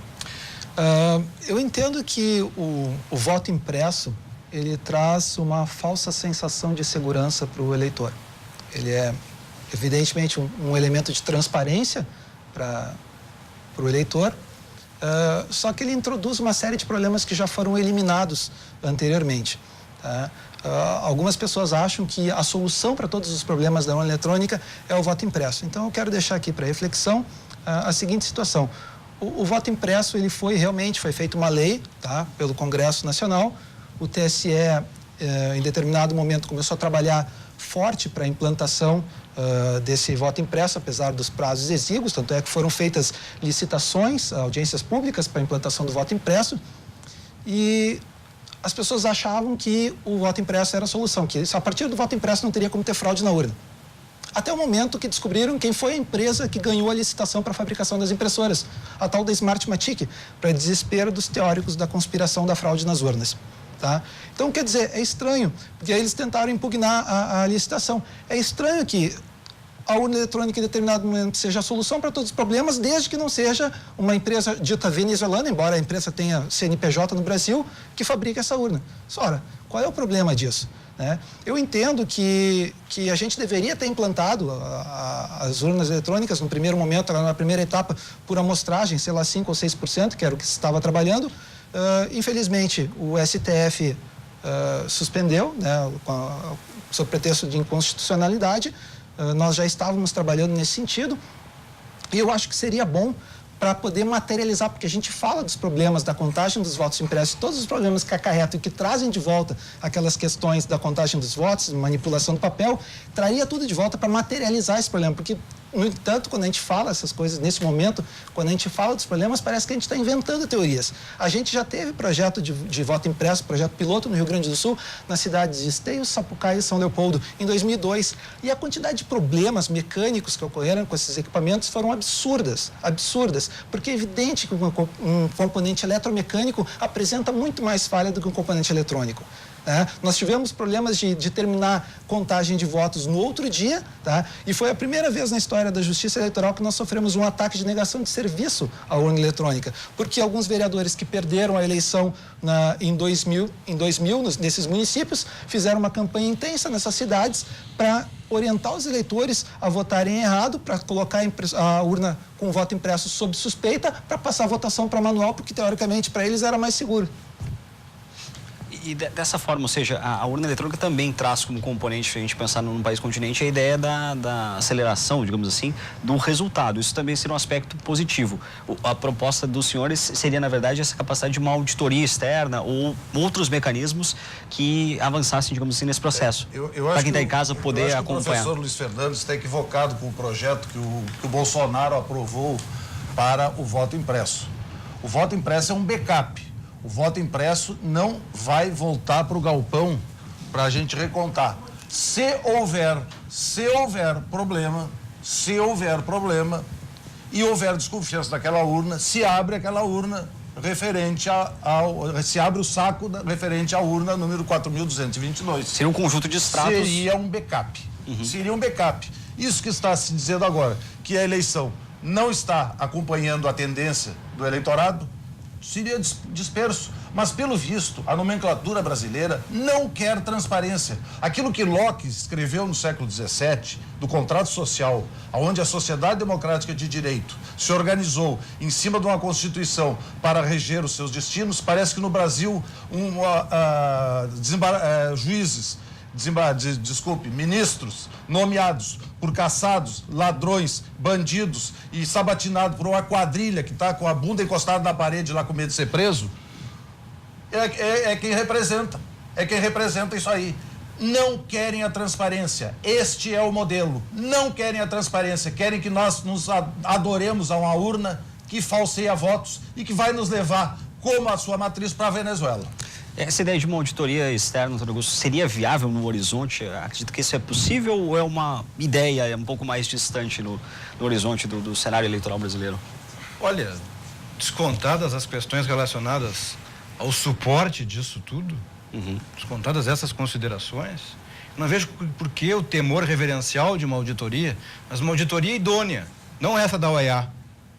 Eu entendo que o voto impresso, ele traz uma falsa sensação de segurança para o eleitor. Ele é, evidentemente, um elemento de transparência para o eleitor, só que ele introduz uma série de problemas que já foram eliminados anteriormente. Tá? Algumas pessoas acham que a solução para todos os problemas da urna eletrônica é o voto impresso. Então, eu quero deixar aqui para reflexão a seguinte situação. O voto impresso, ele foi feita uma lei, tá, pelo Congresso Nacional. O TSE, em determinado momento, começou a trabalhar forte para a implantação desse voto impresso, apesar dos prazos exíguos, tanto é que foram feitas licitações, audiências públicas para a implantação do voto impresso, e as pessoas achavam que o voto impresso era a solução, que a partir do voto impresso não teria como ter fraude na urna. Até o momento que descobriram quem foi a empresa que ganhou a licitação para a fabricação das impressoras, a tal da Smartmatic, para desespero dos teóricos da conspiração da fraude nas urnas. Tá? Então, quer dizer, é estranho, porque aí eles tentaram impugnar a licitação. É estranho que a urna eletrônica em determinado momento seja a solução para todos os problemas, desde que não seja uma empresa dita venezuelana, embora a empresa tenha CNPJ no Brasil, que fabrica essa urna. Ora, qual é o problema disso? Né? Eu entendo que a gente deveria ter implantado as urnas eletrônicas no primeiro momento, na primeira etapa, por amostragem, sei lá, 5% ou 6%, que era o que se estava trabalhando. Infelizmente, o STF suspendeu, né, sob pretexto de inconstitucionalidade. Nós já estávamos trabalhando nesse sentido e eu acho que seria bom para poder materializar, porque a gente fala dos problemas da contagem dos votos impressos, todos os problemas que acarretam e que trazem de volta aquelas questões da contagem dos votos, manipulação do papel, traria tudo de volta para materializar esse problema, porque, no entanto, quando a gente fala essas coisas, nesse momento, quando a gente fala dos problemas, parece que a gente está inventando teorias. A gente já teve projeto de voto impresso, projeto piloto no Rio Grande do Sul, nas cidades de Esteio, Sapucaí e São Leopoldo, em 2002, e a quantidade de problemas mecânicos que ocorreram com esses equipamentos foram absurdas, porque é evidente que um componente eletromecânico apresenta muito mais falha do que um componente eletrônico. né? Nós tivemos problemas de terminar contagem de votos no outro dia, tá? E foi a primeira vez na história da Justiça Eleitoral que nós sofremos um ataque de negação de serviço à urna eletrônica, porque alguns vereadores que perderam a eleição em 2000 nesses municípios, fizeram uma campanha intensa nessas cidades para orientar os eleitores a votarem errado, para colocar a urna com voto impresso sob suspeita, para passar a votação para manual, porque teoricamente para eles era mais seguro. E dessa forma, ou seja, a urna eletrônica também traz como componente, se a gente pensar num país continente, a ideia da aceleração, digamos assim, do resultado. Isso também seria um aspecto positivo. A proposta dos senhores seria, na verdade, essa capacidade de uma auditoria externa ou outros mecanismos que avançassem, digamos assim, nesse processo. Para quem está em casa poder acompanhar. O professor Luiz Fernandes está equivocado com o projeto que o Bolsonaro aprovou para o voto impresso. O voto impresso é um backup. O voto impresso não vai voltar para o galpão para a gente recontar. Se houver problema e houver desconfiança daquela urna, se abre aquela urna se abre o saco referente à urna número 4.222. Seria um conjunto de extratos. Seria um backup. Seria um backup. Isso que está se dizendo agora, que a eleição não está acompanhando a tendência do eleitorado, seria disperso. Mas, pelo visto, a nomenclatura brasileira não quer transparência. Aquilo que Locke escreveu no século XVII, do contrato social, onde a sociedade democrática de direito se organizou em cima de uma Constituição para reger os seus destinos, parece que no Brasil ministros nomeados por caçados, ladrões, bandidos e sabatinados por uma quadrilha que está com a bunda encostada na parede lá com medo de ser preso, é quem representa isso aí. Não querem a transparência. Este é o modelo. Não querem a transparência. Querem que nós nos adoremos a uma urna que falseia votos e que vai nos levar, como a sua matriz, para a Venezuela. Essa ideia de uma auditoria externa, doutor Augusto, seria viável no horizonte? Acredito que isso é possível ou é uma ideia um pouco mais distante no horizonte do cenário eleitoral brasileiro? Olha, descontadas as questões relacionadas ao suporte disso tudo, descontadas essas considerações, não vejo por que o temor reverencial de uma auditoria, mas uma auditoria idônea, não essa da OEA,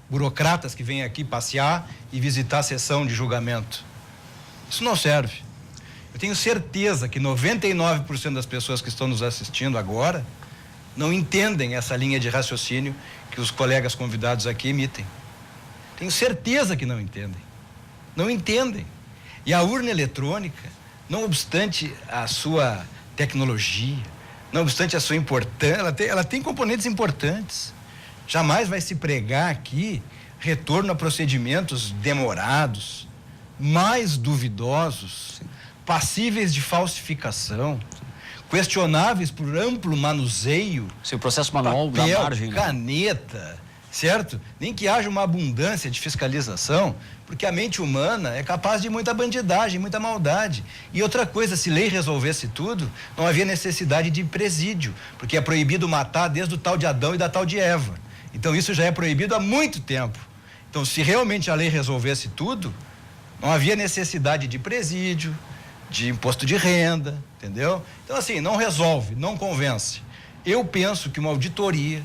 burocratas que vêm aqui passear e visitar a sessão de julgamento. Isso não serve. Eu tenho certeza que 99% das pessoas que estão nos assistindo agora não entendem essa linha de raciocínio que os colegas convidados aqui emitem. Tenho certeza que não entendem. Não entendem. E a urna eletrônica, não obstante a sua tecnologia, não obstante a sua importância, ela tem componentes importantes. Jamais vai se pregar aqui retorno a procedimentos demorados, mais duvidosos, passíveis de falsificação, questionáveis por amplo manuseio. Se o processo manual da margem, caneta, certo? Nem que haja uma abundância de fiscalização, porque a mente humana é capaz de muita bandidagem, muita maldade. E outra coisa, se lei resolvesse tudo, não havia necessidade de presídio, porque é proibido matar desde o tal de Adão e da tal de Eva. Então isso já é proibido há muito tempo. Então, se realmente a lei resolvesse tudo, não havia necessidade de presídio, de imposto de renda, entendeu? Então, assim, não resolve, não convence. Eu penso que uma auditoria,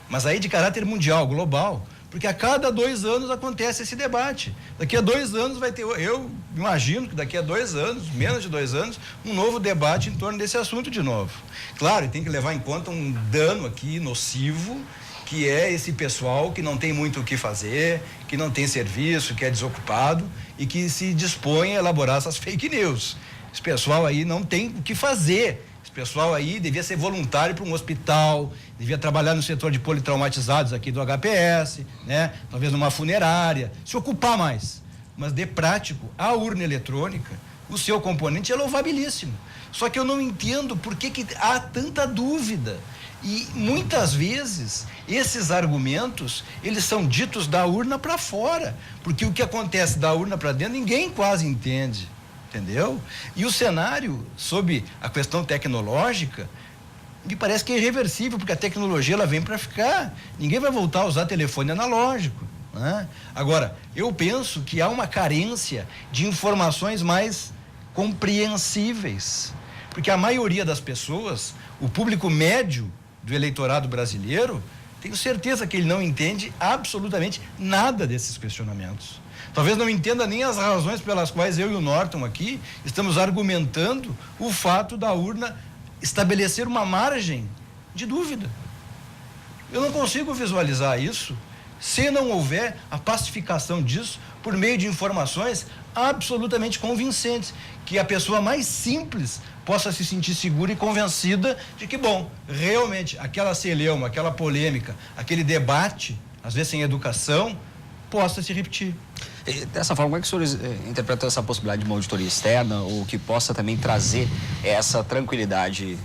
mas aí de caráter mundial, global, porque a cada 2 anos acontece esse debate. Daqui a 2 anos vai ter, eu imagino que daqui a 2 anos, menos de 2 anos, um novo debate em torno desse assunto de novo. Claro, tem que levar em conta um dano aqui nocivo, que é esse pessoal que não tem muito o que fazer, que não tem serviço, que é desocupado e que se dispõe a elaborar essas fake news. Esse pessoal aí não tem o que fazer. Esse pessoal aí devia ser voluntário para um hospital, devia trabalhar no setor de politraumatizados aqui do HPS, né? Talvez numa funerária, se ocupar mais. Mas de prático, a urna eletrônica, o seu componente é louvabilíssimo. Só que eu não entendo por que há tanta dúvida. E muitas vezes esses argumentos, eles são ditos da urna para fora, porque o que acontece da urna para dentro ninguém quase entende, entendeu? E o cenário sob a questão tecnológica me parece que é irreversível, porque a tecnologia ela vem para ficar, ninguém vai voltar a usar telefone analógico, né? Agora, eu penso que há uma carência de informações mais compreensíveis. Porque a maioria das pessoas, o público médio do eleitorado brasileiro, tenho certeza que ele não entende absolutamente nada desses questionamentos. Talvez não entenda nem as razões pelas quais eu e o Norton aqui estamos argumentando o fato da urna estabelecer uma margem de dúvida. Eu não consigo visualizar isso se não houver a pacificação disso por meio de informações absolutamente convincentes, que a pessoa mais simples possa se sentir segura e convencida de que, bom, realmente aquela celeuma, aquela polêmica, aquele debate, às vezes sem educação, possa se repetir. E dessa forma, como é que o senhor interpretou essa possibilidade de uma auditoria externa, ou que possa também trazer essa tranquilidade?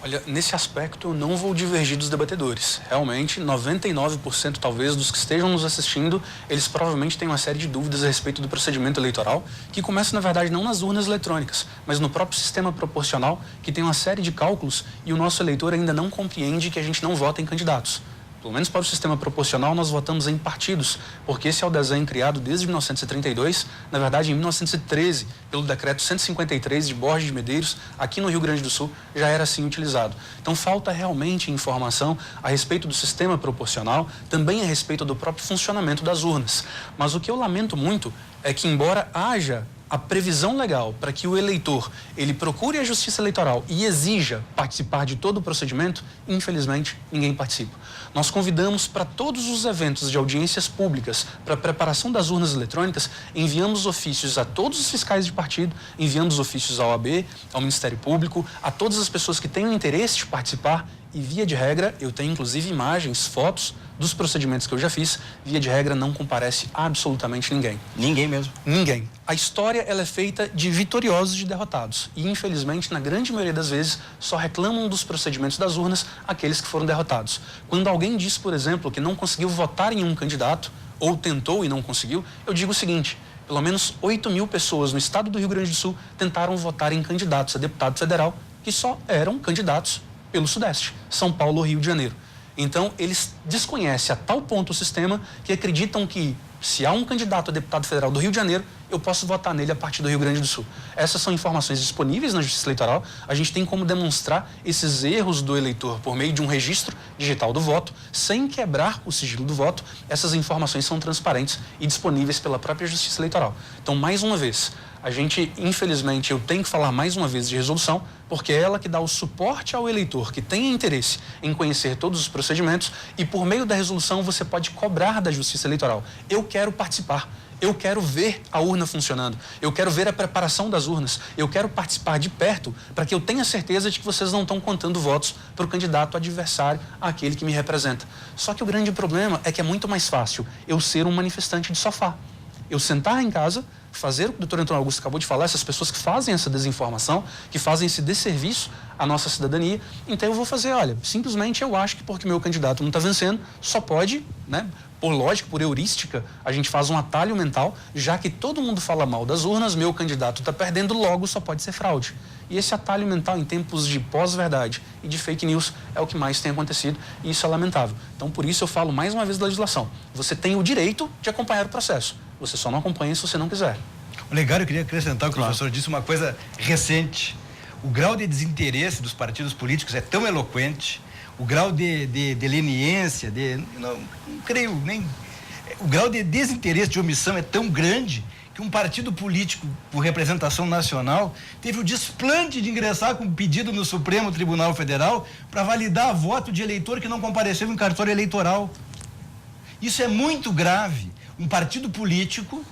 Olha, nesse aspecto eu não vou divergir dos debatedores. Realmente, 99% talvez dos que estejam nos assistindo, eles provavelmente têm uma série de dúvidas a respeito do procedimento eleitoral, que começa, na verdade, não nas urnas eletrônicas, mas no próprio sistema proporcional, que tem uma série de cálculos e o nosso eleitor ainda não compreende que a gente não vota em candidatos. Pelo menos para o sistema proporcional, nós votamos em partidos, porque esse é o desenho criado desde 1932, na verdade em 1913, pelo decreto 153 de Borges de Medeiros, aqui no Rio Grande do Sul, já era assim utilizado. Então falta realmente informação a respeito do sistema proporcional, também a respeito do próprio funcionamento das urnas. Mas o que eu lamento muito é que, embora haja a previsão legal para que o eleitor, ele procure a justiça eleitoral e exija participar de todo o procedimento, infelizmente, ninguém participa. Nós convidamos para todos os eventos de audiências públicas, para a preparação das urnas eletrônicas, enviamos ofícios a todos os fiscais de partido, enviamos ofícios à OAB, ao Ministério Público, a todas as pessoas que tenham interesse de participar e, via de regra, eu tenho inclusive imagens, fotos dos procedimentos que eu já fiz, via de regra não comparece absolutamente ninguém. Ninguém mesmo? Ninguém. A história, ela é feita de vitoriosos e de derrotados. E, infelizmente, na grande maioria das vezes, só reclamam dos procedimentos das urnas aqueles que foram derrotados. Quando alguém diz, por exemplo, que não conseguiu votar em um candidato, ou tentou e não conseguiu, eu digo o seguinte: pelo menos 8.000 pessoas no estado do Rio Grande do Sul tentaram votar em candidatos a deputado federal que só eram candidatos pelo Sudeste, São Paulo, Rio de Janeiro. Então, eles desconhecem a tal ponto o sistema que acreditam que, se há um candidato a deputado federal do Rio de Janeiro, eu posso votar nele a partir do Rio Grande do Sul. Essas são informações disponíveis na Justiça Eleitoral. A gente tem como demonstrar esses erros do eleitor por meio de um registro digital do voto, sem quebrar o sigilo do voto. Essas informações são transparentes e disponíveis pela própria Justiça Eleitoral. Então, mais uma vez, a gente, infelizmente, eu tenho que falar mais uma vez de resolução, porque é ela que dá o suporte ao eleitor que tenha interesse em conhecer todos os procedimentos, e por meio da resolução você pode cobrar da Justiça Eleitoral: eu quero participar, eu quero ver a urna funcionando, eu quero ver a preparação das urnas, eu quero participar de perto para que eu tenha certeza de que vocês não estão contando votos para o candidato adversário, aquele que me representa. Só que o grande problema é que é muito mais fácil eu ser um manifestante de sofá. Eu sentar em casa, fazer o que o doutor Antônio Augusto acabou de falar, essas pessoas que fazem essa desinformação, que fazem esse desserviço à nossa cidadania. Então eu vou fazer, olha, simplesmente eu acho que porque meu candidato não está vencendo, só pode, né, por lógica, por heurística, a gente faz um atalho mental, já que todo mundo fala mal das urnas, meu candidato está perdendo, logo só pode ser fraude. E esse atalho mental em tempos de pós-verdade e de fake news é o que mais tem acontecido, e isso é lamentável. Então, por isso eu falo mais uma vez da legislação: você tem o direito de acompanhar o processo, você só não acompanha se você não quiser. Legal, eu queria acrescentar o que o professor disse, uma coisa recente. O grau de desinteresse dos partidos políticos é tão eloquente, o grau de leniência, não creio nem... O grau de desinteresse, de omissão é tão grande que um partido político por representação nacional teve o desplante de ingressar com pedido no Supremo Tribunal Federal para validar voto de eleitor que não compareceu em cartório eleitoral. Isso é muito grave. Um partido político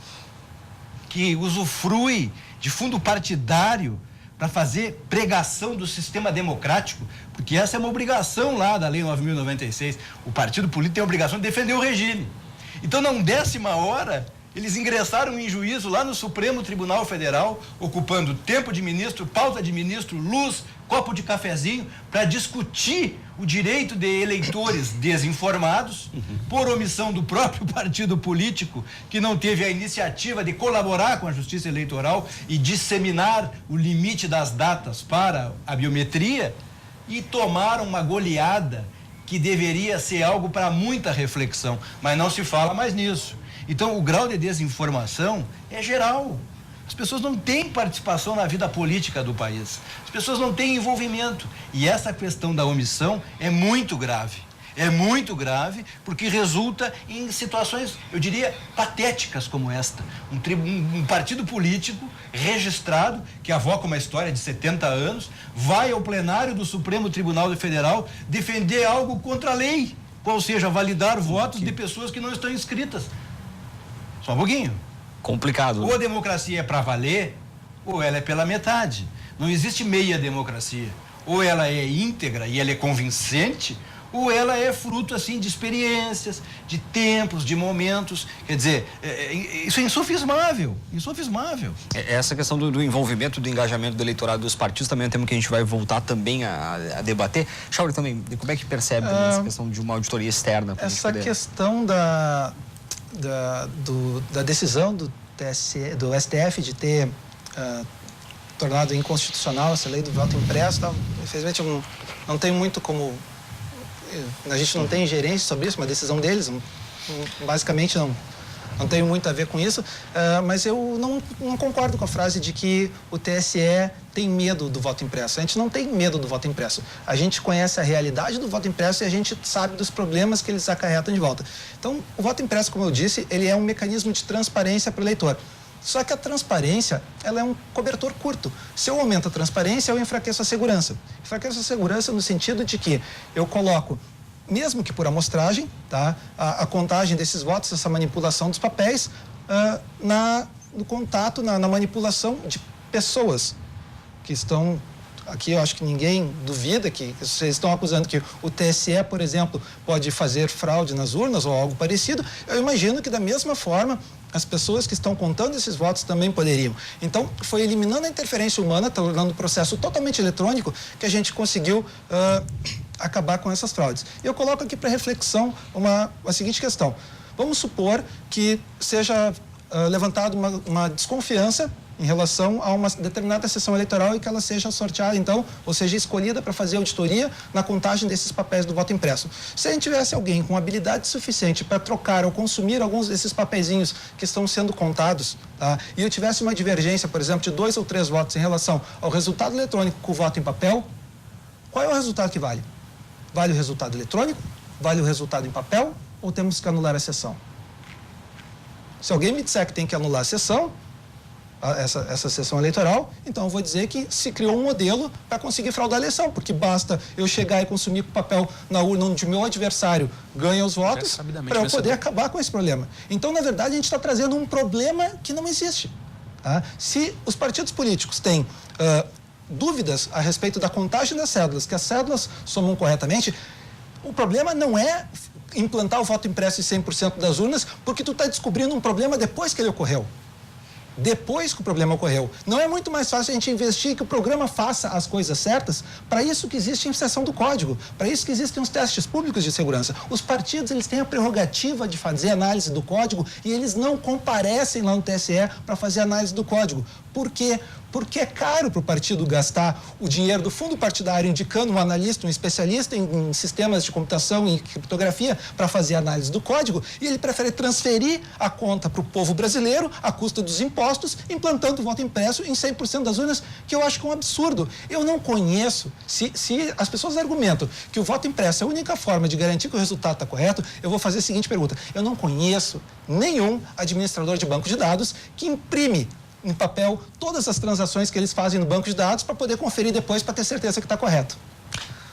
que usufrui de fundo partidário para fazer pregação do sistema democrático, porque essa é uma obrigação lá da Lei 9.096. O partido político tem a obrigação de defender o regime. Então, na 10ª hora, eles ingressaram em juízo lá no Supremo Tribunal Federal, ocupando tempo de ministro, pauta de ministro, luz, copo de cafezinho, para discutir o direito de eleitores desinformados, por omissão do próprio partido político, que não teve a iniciativa de colaborar com a Justiça Eleitoral e disseminar o limite das datas para a biometria, e tomaram uma goleada que deveria ser algo para muita reflexão, mas não se fala mais nisso. Então, o grau de desinformação é geral. As pessoas não têm participação na vida política do país. As pessoas não têm envolvimento. E essa questão da omissão é muito grave. É muito grave porque resulta em situações, eu diria, patéticas como esta. Um partido político registrado, que avoca uma história de 70 anos, vai ao plenário do Supremo Tribunal Federal defender algo contra a lei, ou seja, validar votos de pessoas que não estão inscritas. Só um pouquinho. Complicado. Ou a democracia é para valer, ou ela é pela metade. Não existe meia democracia. Ou ela é íntegra e ela é convincente, ou ela é fruto, assim, de experiências, de tempos, de momentos. Quer dizer, isso é insofismável, insofismável. Essa questão do envolvimento, do engajamento do eleitorado dos partidos também é um tema que a gente vai voltar também a debater. Chauri, também, como é que percebe essa questão de uma auditoria externa? Essa questão da decisão do STF de ter tornado inconstitucional essa lei do voto impresso, infelizmente eu não tenho muito como... A gente não tem ingerência sobre isso, uma decisão deles, basicamente não tenho muito a ver com isso, mas eu não concordo com a frase de que o TSE tem medo do voto impresso. A gente não tem medo do voto impresso. A gente conhece a realidade do voto impresso e a gente sabe dos problemas que eles acarretam de volta. Então, o voto impresso, como eu disse, ele é um mecanismo de transparência para o eleitor. Só que a transparência, ela é um cobertor curto. Se eu aumento a transparência, eu enfraqueço a segurança. Enfraqueço a segurança no sentido de que eu coloco, mesmo que por amostragem, tá, a contagem desses votos, essa manipulação dos papéis, no contato, na manipulação de pessoas que estão... Aqui eu acho que ninguém duvida que vocês estão acusando que o TSE, por exemplo, pode fazer fraude nas urnas ou algo parecido. Eu imagino que da mesma forma as pessoas que estão contando esses votos também poderiam. Então, foi eliminando a interferência humana, tornando o processo totalmente eletrônico, que a gente conseguiu acabar com essas fraudes. Eu coloco aqui para reflexão a seguinte questão. Vamos supor que seja levantada uma desconfiança em relação a uma determinada sessão eleitoral e que ela seja sorteada, então, ou seja, escolhida para fazer auditoria na contagem desses papéis do voto impresso. Se a gente tivesse alguém com habilidade suficiente para trocar ou consumir alguns desses papeizinhos que estão sendo contados, tá? E eu tivesse uma divergência, por exemplo, de 2 ou 3 votos em relação ao resultado eletrônico com o voto em papel, qual é o resultado que vale? Vale o resultado eletrônico? Vale o resultado em papel? Ou temos que anular a sessão? Se alguém me disser que tem que anular a sessão, essa sessão eleitoral, então eu vou dizer que se criou um modelo para conseguir fraudar a eleição, porque basta eu chegar e consumir papel na urna onde o meu adversário ganha os votos para eu poder acabar com esse problema. Então, na verdade, a gente está trazendo um problema que não existe. Tá? Se os partidos políticos têm dúvidas a respeito da contagem das cédulas, que as cédulas somam corretamente, o problema não é implantar o voto impresso em 100% das urnas, porque tu está descobrindo um problema depois que ele ocorreu. Depois que o problema ocorreu. Não é muito mais fácil a gente investir que o programa faça as coisas certas? Para isso que existe a inserção do código, para isso que existem os testes públicos de segurança. Os partidos, eles têm a prerrogativa de fazer análise do código e eles não comparecem lá no TSE para fazer análise do código. Por quê? Porque é caro para o partido gastar o dinheiro do fundo partidário indicando um analista, um especialista em sistemas de computação e criptografia para fazer análise do código, e ele prefere transferir a conta para o povo brasileiro à custa dos impostos, implantando o voto impresso em 100% das urnas, que eu acho que é um absurdo. Eu não conheço, se as pessoas argumentam que o voto impresso é a única forma de garantir que o resultado está correto, eu vou fazer a seguinte pergunta: eu não conheço nenhum administrador de banco de dados que imprime em papel todas as transações que eles fazem no banco de dados para poder conferir depois para ter certeza que está correto.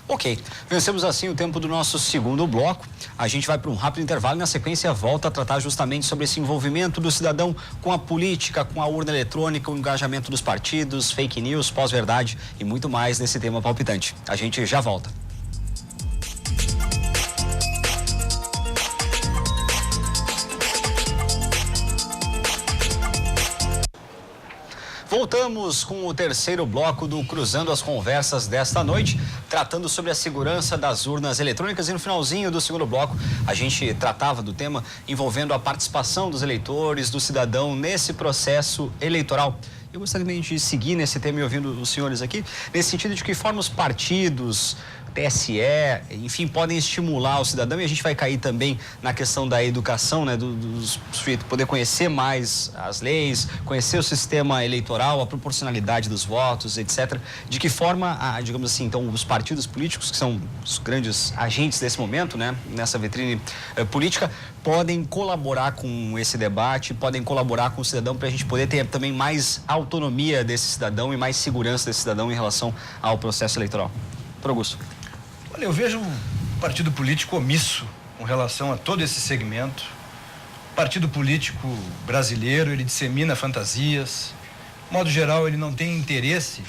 Ok, vencemos assim o tempo do nosso segundo bloco. A gente vai para um rápido intervalo e na sequência volta a tratar justamente sobre esse envolvimento do cidadão com a política, com a urna eletrônica, o engajamento dos partidos, fake news, pós-verdade e muito mais nesse tema palpitante. A gente já volta. Voltamos com o terceiro bloco do Cruzando as Conversas desta noite, tratando sobre a segurança das urnas eletrônicas, e no finalzinho do segundo bloco a gente tratava do tema envolvendo a participação dos eleitores, do cidadão nesse processo eleitoral. Eu gostaria de seguir nesse tema e ouvindo os senhores aqui, nesse sentido de que forma os partidos TSE, enfim, podem estimular o cidadão, e a gente vai cair também na questão da educação, né, do sujeito poder conhecer mais as leis, conhecer o sistema eleitoral, a proporcionalidade dos votos, etc. De que forma, digamos assim, então, os partidos políticos, que são os grandes agentes desse momento, né, nessa vitrine política, podem colaborar com esse debate, podem colaborar com o cidadão para a gente poder ter também mais autonomia desse cidadão e mais segurança desse cidadão em relação ao processo eleitoral. Doutor Augusto. Olha, eu vejo um partido político omisso com relação a todo esse segmento. O partido político brasileiro, ele dissemina fantasias. De modo geral, ele não tem interesse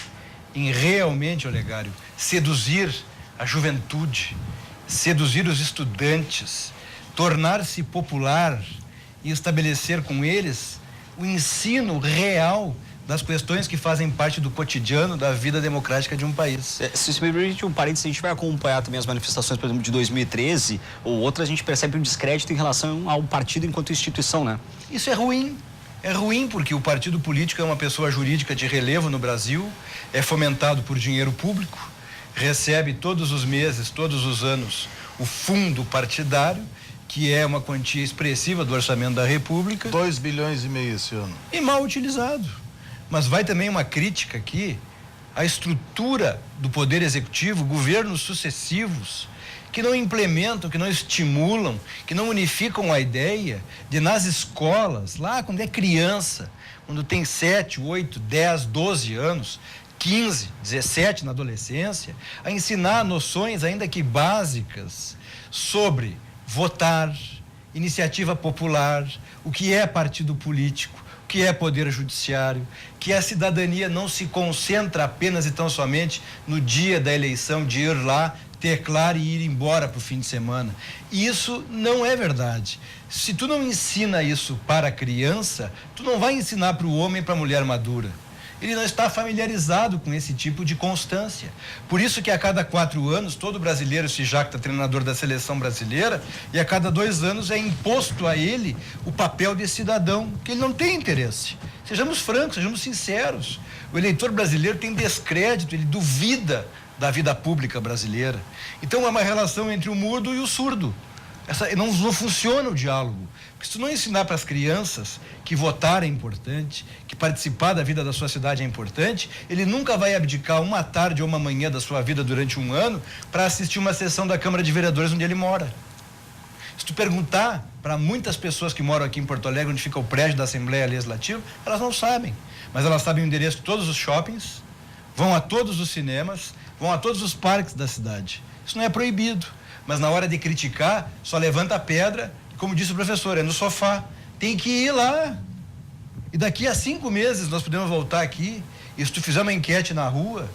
em realmente, Olegário, seduzir a juventude, seduzir os estudantes, tornar-se popular e estabelecer com eles o ensino real das questões que fazem parte do cotidiano da vida democrática de um país. Se me permite um parênteses, a gente vai acompanhar também as manifestações, por exemplo, de 2013 ou outras, a gente percebe um descrédito em relação ao partido enquanto instituição, né? Isso é ruim. É ruim porque o partido político é uma pessoa jurídica de relevo no Brasil, é fomentado por dinheiro público, recebe todos os meses, todos os anos, o fundo partidário, que é uma quantia expressiva do orçamento da República. 2,5 bilhões esse ano. E mal utilizado. Mas vai também uma crítica aqui à estrutura do Poder Executivo, governos sucessivos, que não implementam, que não estimulam, que não unificam a ideia de nas escolas, lá quando é criança, quando tem 7, 8, 10, 12 anos, 15, 17 na adolescência, a ensinar noções ainda que básicas sobre votar, iniciativa popular, o que é partido político, o que é poder judiciário, que a cidadania não se concentra apenas e tão somente no dia da eleição, de ir lá, teclar e ir embora para o fim de semana. Isso não é verdade. Se tu não ensina isso para a criança, tu não vai ensinar para o homem e para a mulher madura. Ele não está familiarizado com esse tipo de constância. Por isso que a cada 4 anos, todo brasileiro se jacta treinador da seleção brasileira, e a cada 2 anos é imposto a ele o papel de cidadão, que ele não tem interesse. Sejamos francos, sejamos sinceros. O eleitor brasileiro tem descrédito, ele duvida da vida pública brasileira. Então é uma relação entre o mudo e o surdo. Não funciona o diálogo. Porque se tu não ensinar para as crianças que votar é importante, que participar da vida da sua cidade é importante, ele nunca vai abdicar uma tarde ou uma manhã da sua vida durante um ano para assistir uma sessão da Câmara de Vereadores onde ele mora. Se tu perguntar para muitas pessoas que moram aqui em Porto Alegre, onde fica o prédio da Assembleia Legislativa, elas não sabem. Mas elas sabem o endereço de todos os shoppings, vão a todos os cinemas, vão a todos os parques da cidade. Isso não é proibido. Mas na hora de criticar, só levanta a pedra, como disse o professor, é no sofá. Tem que ir lá. E daqui a 5 meses nós podemos voltar aqui, e se tu fizer uma enquete na rua,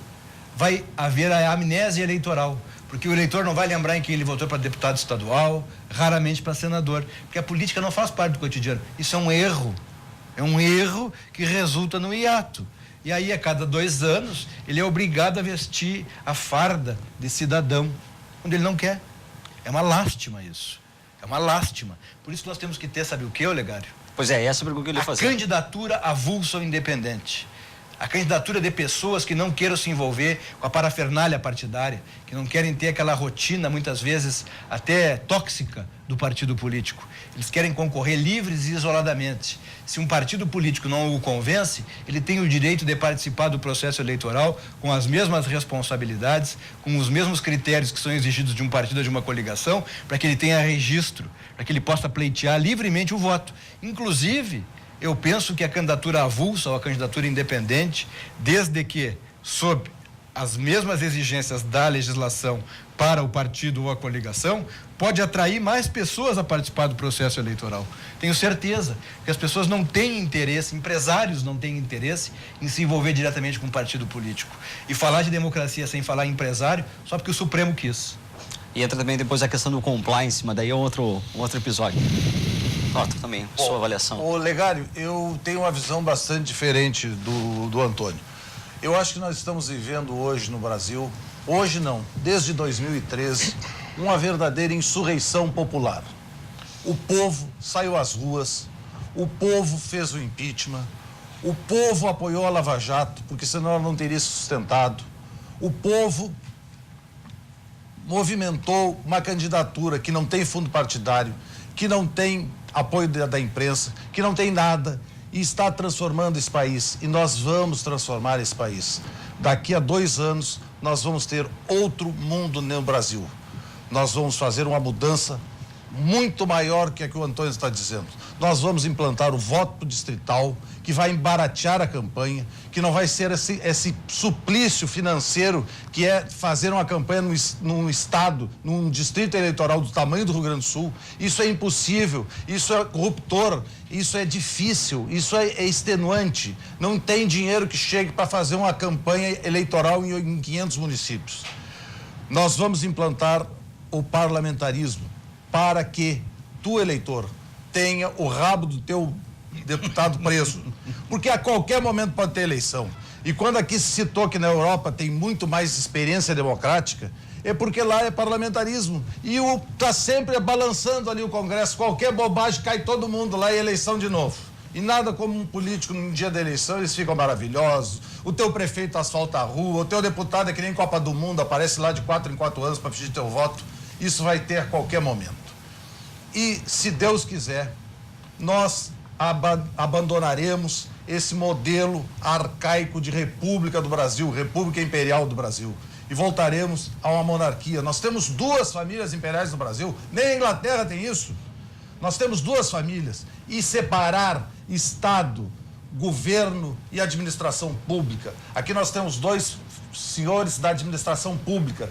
vai haver a amnésia eleitoral. Porque o eleitor não vai lembrar em quem ele votou para deputado estadual, raramente para senador. Porque a política não faz parte do cotidiano. Isso é um erro. É um erro que resulta no hiato. E aí, a cada 2 anos, ele é obrigado a vestir a farda de cidadão, quando ele não quer. É uma lástima isso. É uma lástima. Por isso que nós temos que ter, sabe o que, Olegário? Pois é, essa pergunta que eu ia fazer. A candidatura avulsa ou independente. A candidatura de pessoas que não queiram se envolver com a parafernália partidária, que não querem ter aquela rotina, muitas vezes até tóxica, do partido político. Eles querem concorrer livres e isoladamente. Se um partido político não o convence, ele tem o direito de participar do processo eleitoral com as mesmas responsabilidades, com os mesmos critérios que são exigidos de um partido ou de uma coligação, para que ele tenha registro, para que ele possa pleitear livremente o voto. Inclusive, eu penso que a candidatura avulsa ou a candidatura independente, desde que sob as mesmas exigências da legislação para o partido ou a coligação, pode atrair mais pessoas a participar do processo eleitoral. Tenho certeza que as pessoas não têm interesse, empresários não têm interesse em se envolver diretamente com o partido político. E falar de democracia sem falar em empresário, só porque o Supremo quis. E entra também depois a questão do compliance, mas daí é outro episódio. Nota também, sua avaliação. Ô, Legário, eu tenho uma visão bastante diferente do Antônio. Eu acho que nós estamos vivendo hoje no Brasil, hoje não, desde 2013, uma verdadeira insurreição popular. O povo saiu às ruas, o povo fez o impeachment, o povo apoiou a Lava Jato, porque senão ela não teria se sustentado. O povo movimentou uma candidatura que não tem fundo partidário, que não tem apoio da imprensa, que não tem nada, e está transformando esse país. E nós vamos transformar esse país. Daqui a 2 anos, nós vamos ter outro mundo no Brasil. Nós vamos fazer uma mudança muito maior que a que o Antônio está dizendo. Nós vamos implantar o voto distrital, que vai embaratear a campanha, que não vai ser esse suplício financeiro que é fazer uma campanha num estado, num distrito eleitoral do tamanho do Rio Grande do Sul. Isso é impossível, isso é corruptor, isso é difícil, isso é extenuante. Não tem dinheiro que chegue para fazer uma campanha eleitoral em 500 municípios. Nós vamos implantar o parlamentarismo para que tu, eleitor, tenha o rabo do teu deputado preso. Porque a qualquer momento pode ter eleição. E quando aqui se citou que na Europa tem muito mais experiência democrática, é porque lá é parlamentarismo. E está sempre balançando ali o Congresso. Qualquer bobagem, cai todo mundo lá e eleição de novo. E nada como um político no dia da eleição, eles ficam maravilhosos. O teu prefeito asfalta a rua, o teu deputado é que nem Copa do Mundo, aparece lá de 4 em 4 anos para pedir teu voto. Isso vai ter a qualquer momento. E, se Deus quiser, nós abandonaremos esse modelo arcaico de República do Brasil, República Imperial do Brasil, e voltaremos a uma monarquia. Nós temos 2 famílias imperiais no Brasil, nem a Inglaterra tem isso. Nós temos 2 famílias. E separar Estado, governo e administração pública. Aqui nós temos 2 senhores da administração pública.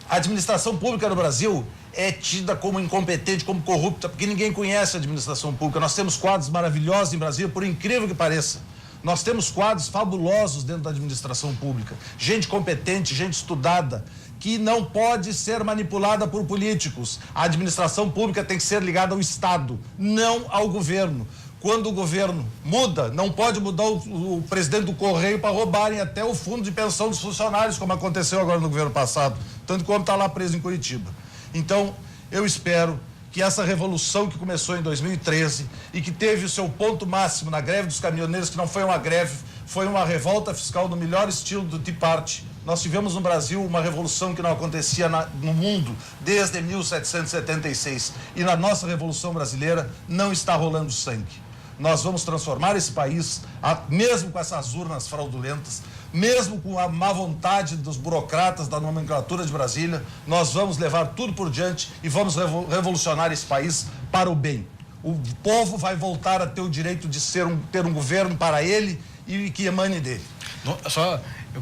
A administração pública no Brasil é tida como incompetente, como corrupta, porque ninguém conhece a administração pública. Nós temos quadros maravilhosos em Brasília, por incrível que pareça. Nós temos quadros fabulosos dentro da administração pública. Gente competente, gente estudada, que não pode ser manipulada por políticos. A administração pública tem que ser ligada ao Estado, não ao governo. Quando o governo muda, não pode mudar o presidente do Correio para roubarem até o fundo de pensão dos funcionários, como aconteceu agora no governo passado, tanto como está lá preso em Curitiba. Então, eu espero que essa revolução que começou em 2013 e que teve o seu ponto máximo na greve dos caminhoneiros, que não foi uma greve, foi uma revolta fiscal no melhor estilo do Tea Party. Nós tivemos no Brasil uma revolução que não acontecia no mundo desde 1776. E na nossa Revolução Brasileira não está rolando sangue. Nós vamos transformar esse país, mesmo com essas urnas fraudulentas, mesmo com a má vontade dos burocratas da nomenclatura de Brasília, nós vamos levar tudo por diante e vamos revolucionar esse país para o bem. O povo vai voltar a ter o direito de ter um governo para ele e que emane dele.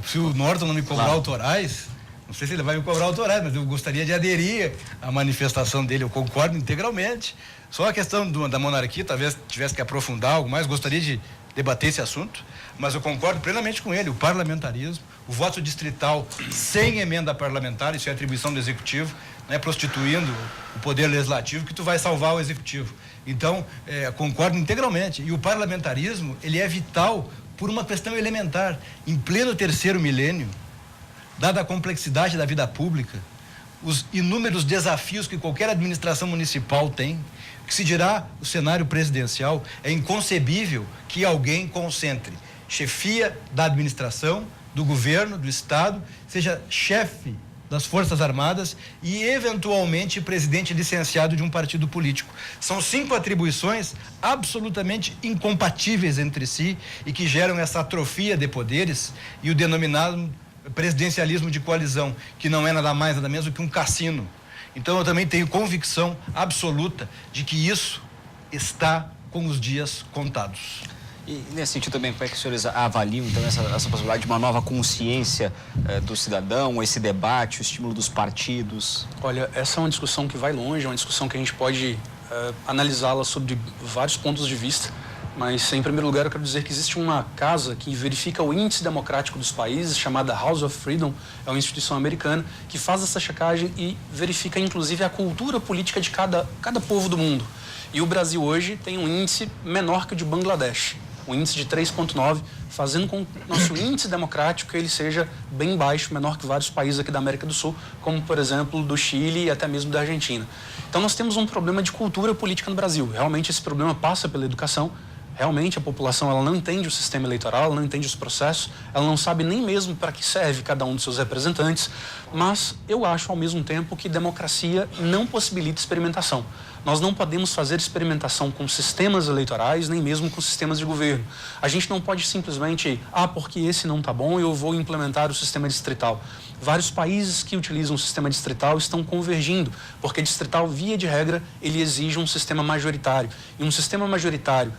Se o Norton não me cobrar autorais, não sei se ele vai me cobrar autorais, mas eu gostaria de aderir à manifestação dele, eu concordo integralmente. Só a questão da monarquia, talvez tivesse que aprofundar algo mais, gostaria de debater esse assunto, mas eu concordo plenamente com ele, o parlamentarismo, o voto distrital sem emenda parlamentar, isso é atribuição do executivo, né, prostituindo o poder legislativo, que tu vai salvar o executivo. Então, concordo integralmente. E o parlamentarismo, ele é vital por uma questão elementar. Em pleno 3º milênio, dada a complexidade da vida pública, os inúmeros desafios que qualquer administração municipal tem, que se dirá o cenário presidencial, é inconcebível que alguém concentre chefia da administração, do governo, do Estado, seja chefe das Forças Armadas e, eventualmente, presidente licenciado de um partido político. São 5 atribuições absolutamente incompatíveis entre si e que geram essa atrofia de poderes e o denominado presidencialismo de coalizão, que não é nada mais, nada menos do que um cassino. Então, eu também tenho convicção absoluta de que isso está com os dias contados. E nesse sentido também, como é que os senhores avaliam então essa possibilidade de uma nova consciência do cidadão, esse debate, o estímulo dos partidos? Olha, essa é uma discussão que vai longe, é uma discussão que a gente pode analisá-la sobre vários pontos de vista, mas em primeiro lugar eu quero dizer que existe uma casa que verifica o índice democrático dos países, chamada House of Freedom, é uma instituição americana que faz essa checagem e verifica inclusive a cultura política de cada povo do mundo. E o Brasil hoje tem um índice menor que o de Bangladesh, um índice de 3,9, fazendo com que o nosso índice democrático ele seja bem baixo, menor que vários países aqui da América do Sul, como, por exemplo, do Chile e até mesmo da Argentina. Então, nós temos um problema de cultura política no Brasil. Realmente, esse problema passa pela educação, Realmente a população ela não entende o sistema eleitoral, ela não entende os processos, ela não sabe nem mesmo para que serve cada um dos seus representantes, mas eu acho ao mesmo tempo que democracia não possibilita experimentação. Nós não podemos fazer experimentação com sistemas eleitorais, nem mesmo com sistemas de governo. A gente não pode simplesmente, porque esse não está bom, eu vou implementar o sistema distrital. Vários países que utilizam o sistema distrital estão convergindo, porque distrital, via de regra, ele exige um sistema majoritário. E um sistema majoritário,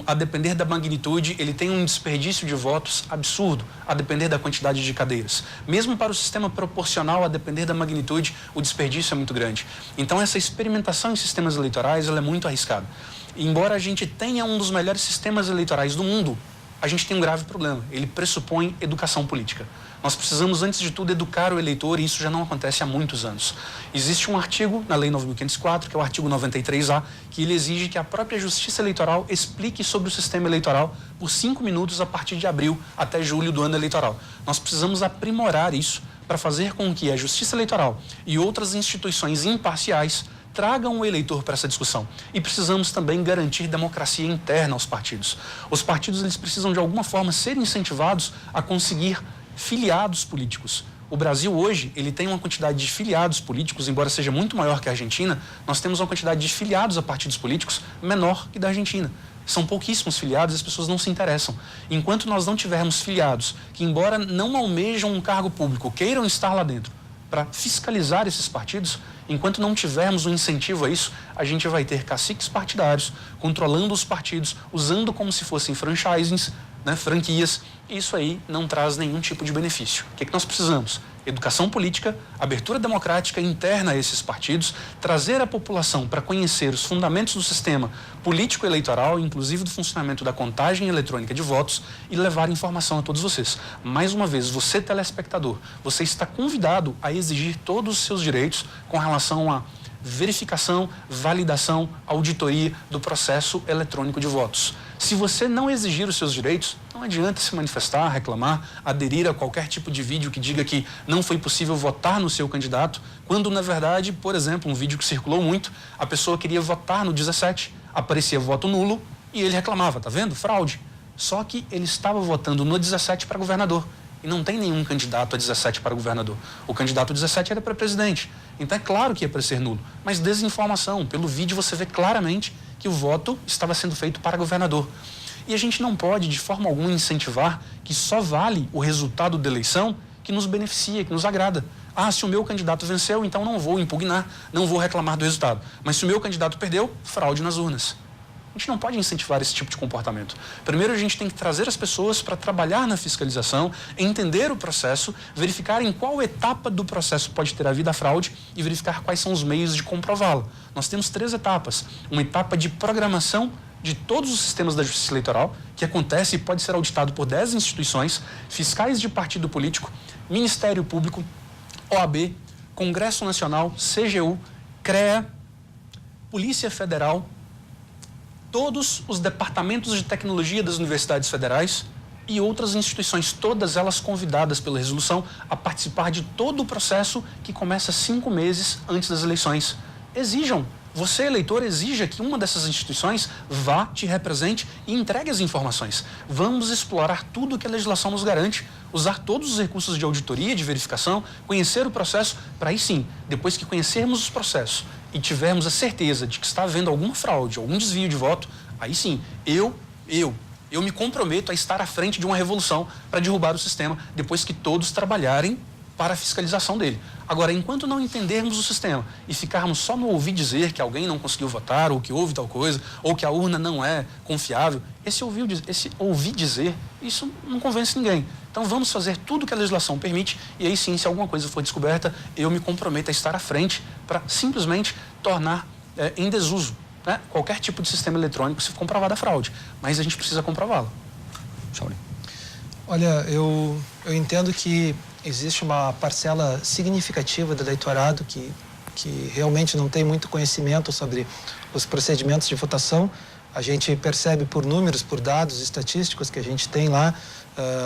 a depender da magnitude, ele tem um desperdício de votos absurdo, a depender da quantidade de cadeiras. Mesmo para o sistema proporcional, a depender da magnitude, o desperdício é muito grande. Então, essa experimentação em sistemas eleitorais, ela é muito arriscada. E, embora a gente tenha um dos melhores sistemas eleitorais do mundo, a gente tem um grave problema. Ele pressupõe educação política. Nós precisamos, antes de tudo, educar o eleitor, e isso já não acontece há muitos anos. Existe um artigo na Lei 9.504, que é o artigo 93A, que ele exige que a própria Justiça Eleitoral explique sobre o sistema eleitoral por 5 minutos a partir de abril até julho do ano eleitoral. Nós precisamos aprimorar isso para fazer com que a Justiça Eleitoral e outras instituições imparciais tragam o eleitor para essa discussão. E precisamos também garantir democracia interna aos partidos. Os partidos, eles precisam, de alguma forma, ser incentivados a conseguir filiados políticos. O Brasil hoje, ele tem uma quantidade de filiados políticos, embora seja muito maior que a Argentina, nós temos uma quantidade de filiados a partidos políticos menor que da Argentina. São pouquíssimos filiados e as pessoas não se interessam. Enquanto nós não tivermos filiados que, embora não almejam um cargo público, queiram estar lá dentro para fiscalizar esses partidos, enquanto não tivermos um incentivo a isso, a gente vai ter caciques partidários controlando os partidos, usando como se fossem franchisings, franquias. Isso aí não traz nenhum tipo de benefício. O que nós precisamos? Educação política, abertura democrática interna a esses partidos, trazer a população para conhecer os fundamentos do sistema político-eleitoral, inclusive do funcionamento da contagem eletrônica de votos, e levar informação a todos vocês. Mais uma vez, você, telespectador, você está convidado a exigir todos os seus direitos com relação a verificação, validação, auditoria do processo eletrônico de votos. Se você não exigir os seus direitos, não adianta se manifestar, reclamar, aderir a qualquer tipo de vídeo que diga que não foi possível votar no seu candidato, quando, na verdade, por exemplo, um vídeo que circulou muito, a pessoa queria votar no 17, aparecia voto nulo e ele reclamava, tá vendo? Fraude. Só que ele estava votando no 17 para governador. E não tem nenhum candidato a 17 para governador. O candidato a 17 era para presidente. Então é claro que ia para ser nulo. Mas desinformação. Pelo vídeo você vê claramente que o voto estava sendo feito para governador. E a gente não pode, de forma alguma, incentivar que só vale o resultado da eleição que nos beneficia, que nos agrada. Se o meu candidato venceu, então não vou impugnar, não vou reclamar do resultado. Mas se o meu candidato perdeu, fraude nas urnas. A gente não pode incentivar esse tipo de comportamento. Primeiro, a gente tem que trazer as pessoas para trabalhar na fiscalização, entender o processo, verificar em qual etapa do processo pode ter havido a fraude e verificar quais são os meios de comprová-la. Nós temos 3 etapas. Uma etapa de programação de todos os sistemas da Justiça Eleitoral, que acontece e pode ser auditado por 10 instituições, fiscais de partido político, Ministério Público, OAB, Congresso Nacional, CGU, CREA, Polícia Federal, todos os departamentos de tecnologia das universidades federais e outras instituições, todas elas convidadas pela resolução a participar de todo o processo que começa 5 meses antes das eleições. Exijam, você, eleitor, exija que uma dessas instituições vá, te represente e entregue as informações. Vamos explorar tudo que a legislação nos garante, usar todos os recursos de auditoria, de verificação, conhecer o processo, para aí sim, depois que conhecermos os processos e tivermos a certeza de que está havendo alguma fraude, algum desvio de voto, aí sim, eu me comprometo a estar à frente de uma revolução para derrubar o sistema, depois que todos trabalharem para a fiscalização dele. Agora, enquanto não entendermos o sistema e ficarmos só no ouvir dizer que alguém não conseguiu votar, ou que houve tal coisa, ou que a urna não é confiável, esse ouvir dizer, isso não convence ninguém. Então vamos fazer tudo que a legislação permite e aí sim, se alguma coisa for descoberta, eu me comprometo a estar à frente para simplesmente tornar em desuso qualquer tipo de sistema eletrônico se for comprovada a fraude. Mas a gente precisa comprová-la. Olha, eu entendo que existe uma parcela significativa do eleitorado que realmente não tem muito conhecimento sobre os procedimentos de votação. A gente percebe por números, por dados estatísticos que a gente tem lá,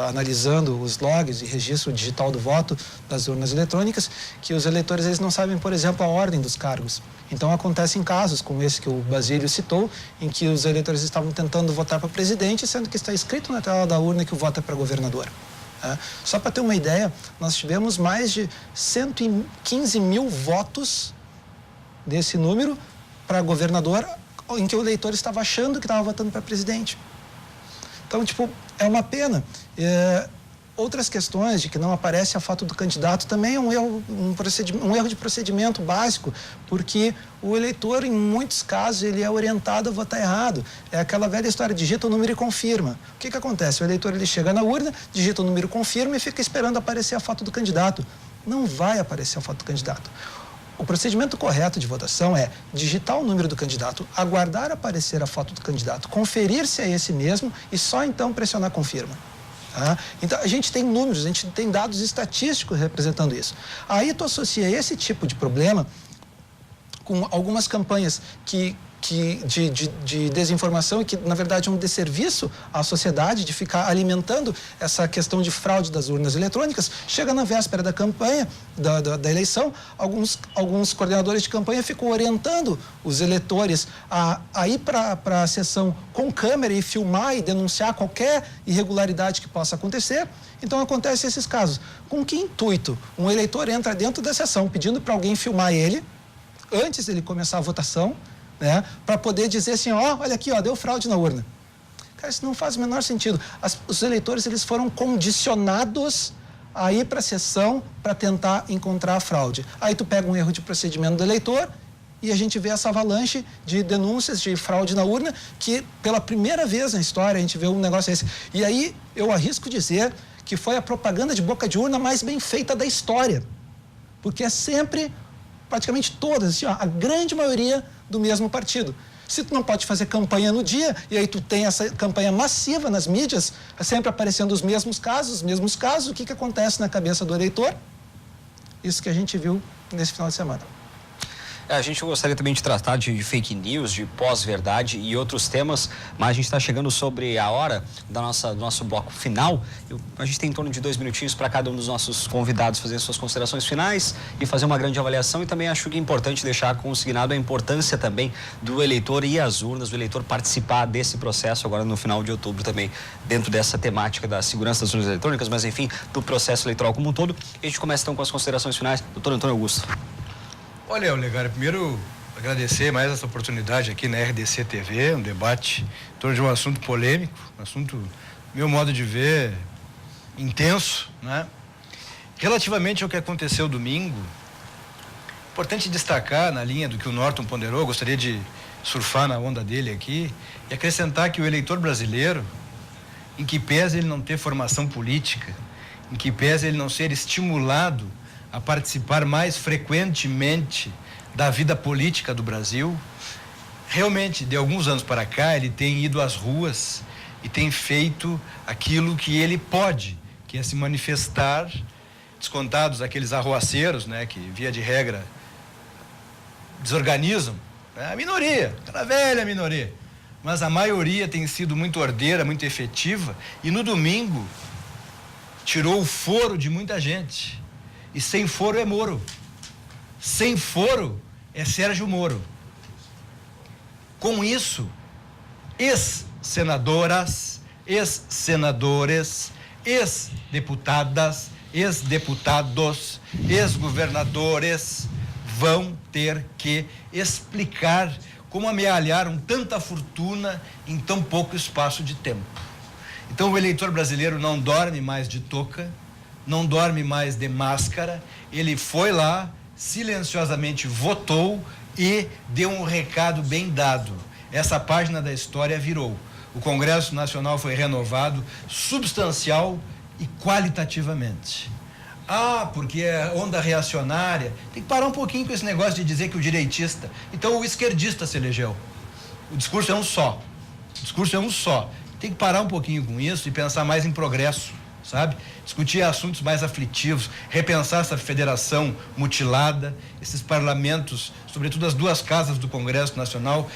analisando os logs e registro digital do voto das urnas eletrônicas, que os eleitores eles não sabem, por exemplo, a ordem dos cargos. Então, acontecem casos como esse que o Basílio citou, em que os eleitores estavam tentando votar para presidente, sendo que está escrito na tela da urna que o voto é para governador. Só para ter uma ideia, nós tivemos mais de 115 mil votos desse número para governador, em que o eleitor estava achando que estava votando para presidente. Então, é uma pena. Outras questões de que não aparece a foto do candidato também é um erro de procedimento básico, porque o eleitor, em muitos casos, ele é orientado a votar errado. É aquela velha história, digita o número e confirma. O que acontece? O eleitor ele chega na urna, digita o número, confirma e fica esperando aparecer a foto do candidato. Não vai aparecer a foto do candidato. O procedimento correto de votação é digitar o número do candidato, aguardar aparecer a foto do candidato, conferir se é esse mesmo e só então pressionar confirma. Então, a gente tem números, a gente tem dados estatísticos representando isso. Aí tu associa esse tipo de problema com algumas campanhas de desinformação e que, na verdade, é um desserviço à sociedade de ficar alimentando essa questão de fraude das urnas eletrônicas. Chega na véspera da campanha, da eleição, alguns coordenadores de campanha ficam orientando os eleitores a ir para a sessão com câmera e filmar e denunciar qualquer irregularidade que possa acontecer. Então, acontecem esses casos. Com que intuito? Um eleitor entra dentro da sessão pedindo para alguém filmar ele, antes dele começar a votação, para poder dizer assim, olha aqui, deu fraude na urna. Cara, isso não faz o menor sentido. Os eleitores eles foram condicionados a ir para a sessão para tentar encontrar a fraude. Aí tu pega um erro de procedimento do eleitor e a gente vê essa avalanche de denúncias de fraude na urna, que pela primeira vez na história a gente vê um negócio desse. E aí eu arrisco dizer que foi a propaganda de boca de urna mais bem feita da história. Porque é sempre, praticamente todas, assim, a grande maioria do mesmo partido. Se tu não pode fazer campanha no dia, e aí tu tem essa campanha massiva nas mídias, sempre aparecendo os mesmos casos, o que acontece na cabeça do eleitor? Isso que a gente viu nesse final de semana. A gente gostaria também de tratar de fake news, de pós-verdade e outros temas, mas a gente está chegando sobre a hora do nosso bloco final. A gente tem em torno de 2 minutinhos para cada um dos nossos convidados fazer suas considerações finais e fazer uma grande avaliação. E também acho que é importante deixar consignado a importância também do eleitor ir às urnas, do eleitor participar desse processo agora no final de outubro também, dentro dessa temática da segurança das urnas eletrônicas, mas enfim, do processo eleitoral como um todo. E a gente começa então com as considerações finais. Doutor Antônio Augusto. Olha, Olegário, primeiro agradecer mais essa oportunidade aqui na RDC TV, um debate em torno de um assunto polêmico, um assunto, meu modo de ver, intenso, né? Relativamente ao que aconteceu domingo, importante destacar, na linha do que o Norton ponderou, gostaria de surfar na onda dele aqui, e acrescentar que o eleitor brasileiro, em que pese ele não ter formação política, em que pese ele não ser estimulado a participar mais frequentemente da vida política do Brasil, realmente, de alguns anos para cá, ele tem ido às ruas e tem feito aquilo que ele pode, que é se manifestar, descontados aqueles arruaceiros, né, que, via de regra, desorganizam, né? A minoria, aquela velha minoria, mas a maioria tem sido muito ordeira, muito efetiva, e no domingo tirou o foro de muita gente. E sem foro é Moro. Sem foro é Sérgio Moro. Com isso, ex-senadoras, ex-senadores, ex-deputadas, ex-deputados, ex-governadores vão ter que explicar como amealharam tanta fortuna em tão pouco espaço de tempo. Então o eleitor brasileiro não dorme mais de touca, não dorme mais de máscara, ele foi lá, silenciosamente votou e deu um recado bem dado. Essa página da história virou. O Congresso Nacional foi renovado substancial e qualitativamente. Porque é onda reacionária. Tem que parar um pouquinho com esse negócio de dizer que o direitista... Então o esquerdista se elegeu. O discurso é um só. O discurso é um só. Tem que parar um pouquinho com isso e pensar mais em progresso, sabe? Discutir assuntos mais aflitivos, repensar essa federação mutilada, esses parlamentos, sobretudo as duas casas do Congresso Nacional,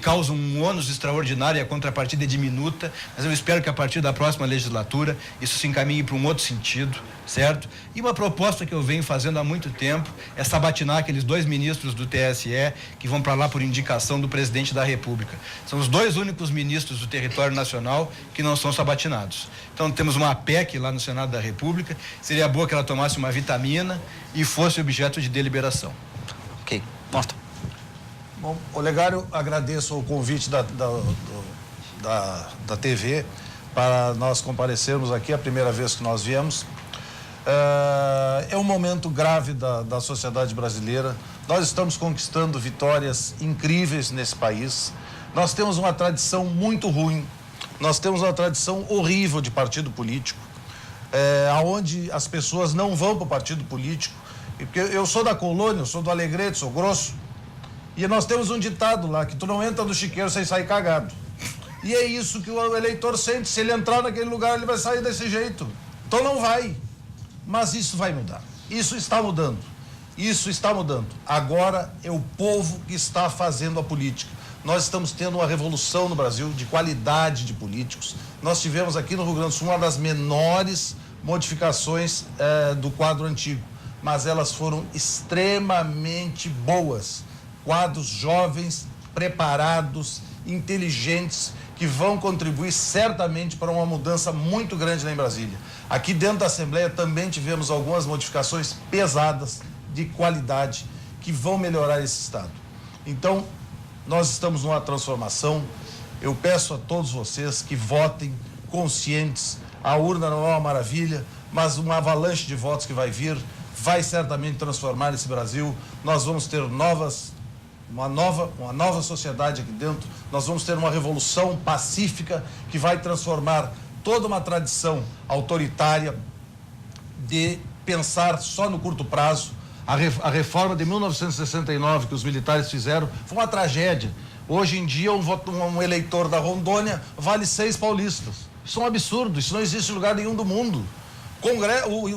causa um ônus extraordinário e a contrapartida é diminuta, mas eu espero que a partir da próxima legislatura isso se encaminhe para um outro sentido, certo? E uma proposta que eu venho fazendo há muito tempo é sabatinar aqueles 2 ministros do TSE que vão para lá por indicação do presidente da República. São os 2 únicos ministros do território nacional que não são sabatinados. Então temos uma PEC lá no Senado da República, seria boa que ela tomasse uma vitamina e fosse objeto de deliberação. Ok, Norton. Bom, Olegário, agradeço o convite da TV para nós comparecermos aqui, a primeira vez que nós viemos. É um momento grave da sociedade brasileira. Nós estamos conquistando vitórias incríveis nesse país. Nós temos uma tradição muito ruim, nós temos uma tradição horrível de partido político, onde as pessoas não vão para o partido político. Porque eu sou da colônia, eu sou do Alegrete, sou grosso. E nós temos um ditado lá, que tu não entra no chiqueiro sem sair cagado. E é isso que o eleitor sente. Se ele entrar naquele lugar, ele vai sair desse jeito. Então não vai. Mas isso vai mudar. Isso está mudando. Isso está mudando. Agora é o povo que está fazendo a política. Nós estamos tendo uma revolução no Brasil de qualidade de políticos. Nós tivemos aqui no Rio Grande do Sul uma das menores modificações do quadro antigo. Mas elas foram extremamente boas. Quadros jovens, preparados, inteligentes, que vão contribuir certamente para uma mudança muito grande lá em Brasília. Aqui dentro da Assembleia também tivemos algumas modificações pesadas, de qualidade, que vão melhorar esse Estado. Então, nós estamos numa transformação. Eu peço a todos vocês que votem conscientes. A urna não é uma maravilha, mas uma avalanche de votos que vai vir vai certamente transformar esse Brasil. Nós vamos ter uma nova sociedade aqui dentro. Nós vamos ter uma revolução pacífica que vai transformar toda uma tradição autoritária de pensar só no curto prazo. A reforma de 1969 que os militares fizeram foi uma tragédia. Hoje em dia, um eleitor da Rondônia vale 6 paulistas. Isso é um absurdo, isso não existe em lugar nenhum do mundo.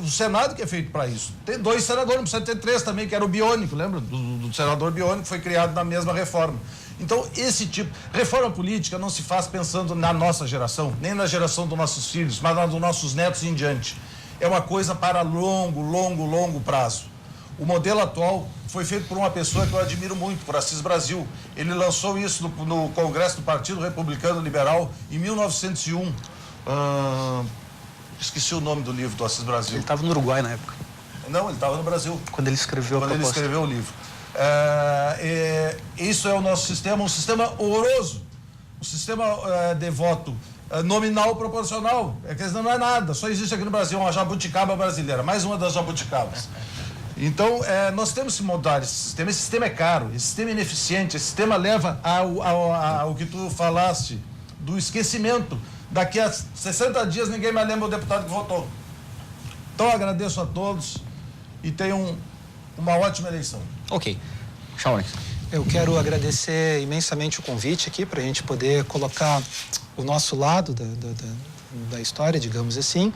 O Senado que é feito para isso. Tem 2 senadores, não precisa ter 3 também, que era o Biônico, lembra? Do senador Biônico, que foi criado na mesma reforma. Então, esse tipo... Reforma política não se faz pensando na nossa geração, nem na geração dos nossos filhos, mas na dos nossos netos em diante. É uma coisa para longo prazo. O modelo atual foi feito por uma pessoa que eu admiro muito, por Assis Brasil. Ele lançou isso no Congresso do Partido Republicano Liberal em 1901. Esqueci o nome do livro do Assis Brasil. Ele estava no Uruguai na época. Não, ele estava no Brasil. Quando ele escreveu a proposta. Quando ele escreveu o livro. Isso é o nosso sistema, um sistema horroroso. Um sistema de voto nominal proporcional. Quer dizer, não é nada. Só existe aqui no Brasil uma jabuticaba brasileira. Mais uma das jabuticabas. Então, nós temos que mudar esse sistema. Esse sistema é caro, esse sistema é ineficiente, esse sistema leva ao que tu falaste, do esquecimento. Daqui a 60 dias ninguém mais lembra o deputado que votou. Então, agradeço a todos e tenham uma ótima eleição. Ok. Chauri. Eu quero agradecer imensamente o convite aqui para a gente poder colocar o nosso lado da história, digamos assim.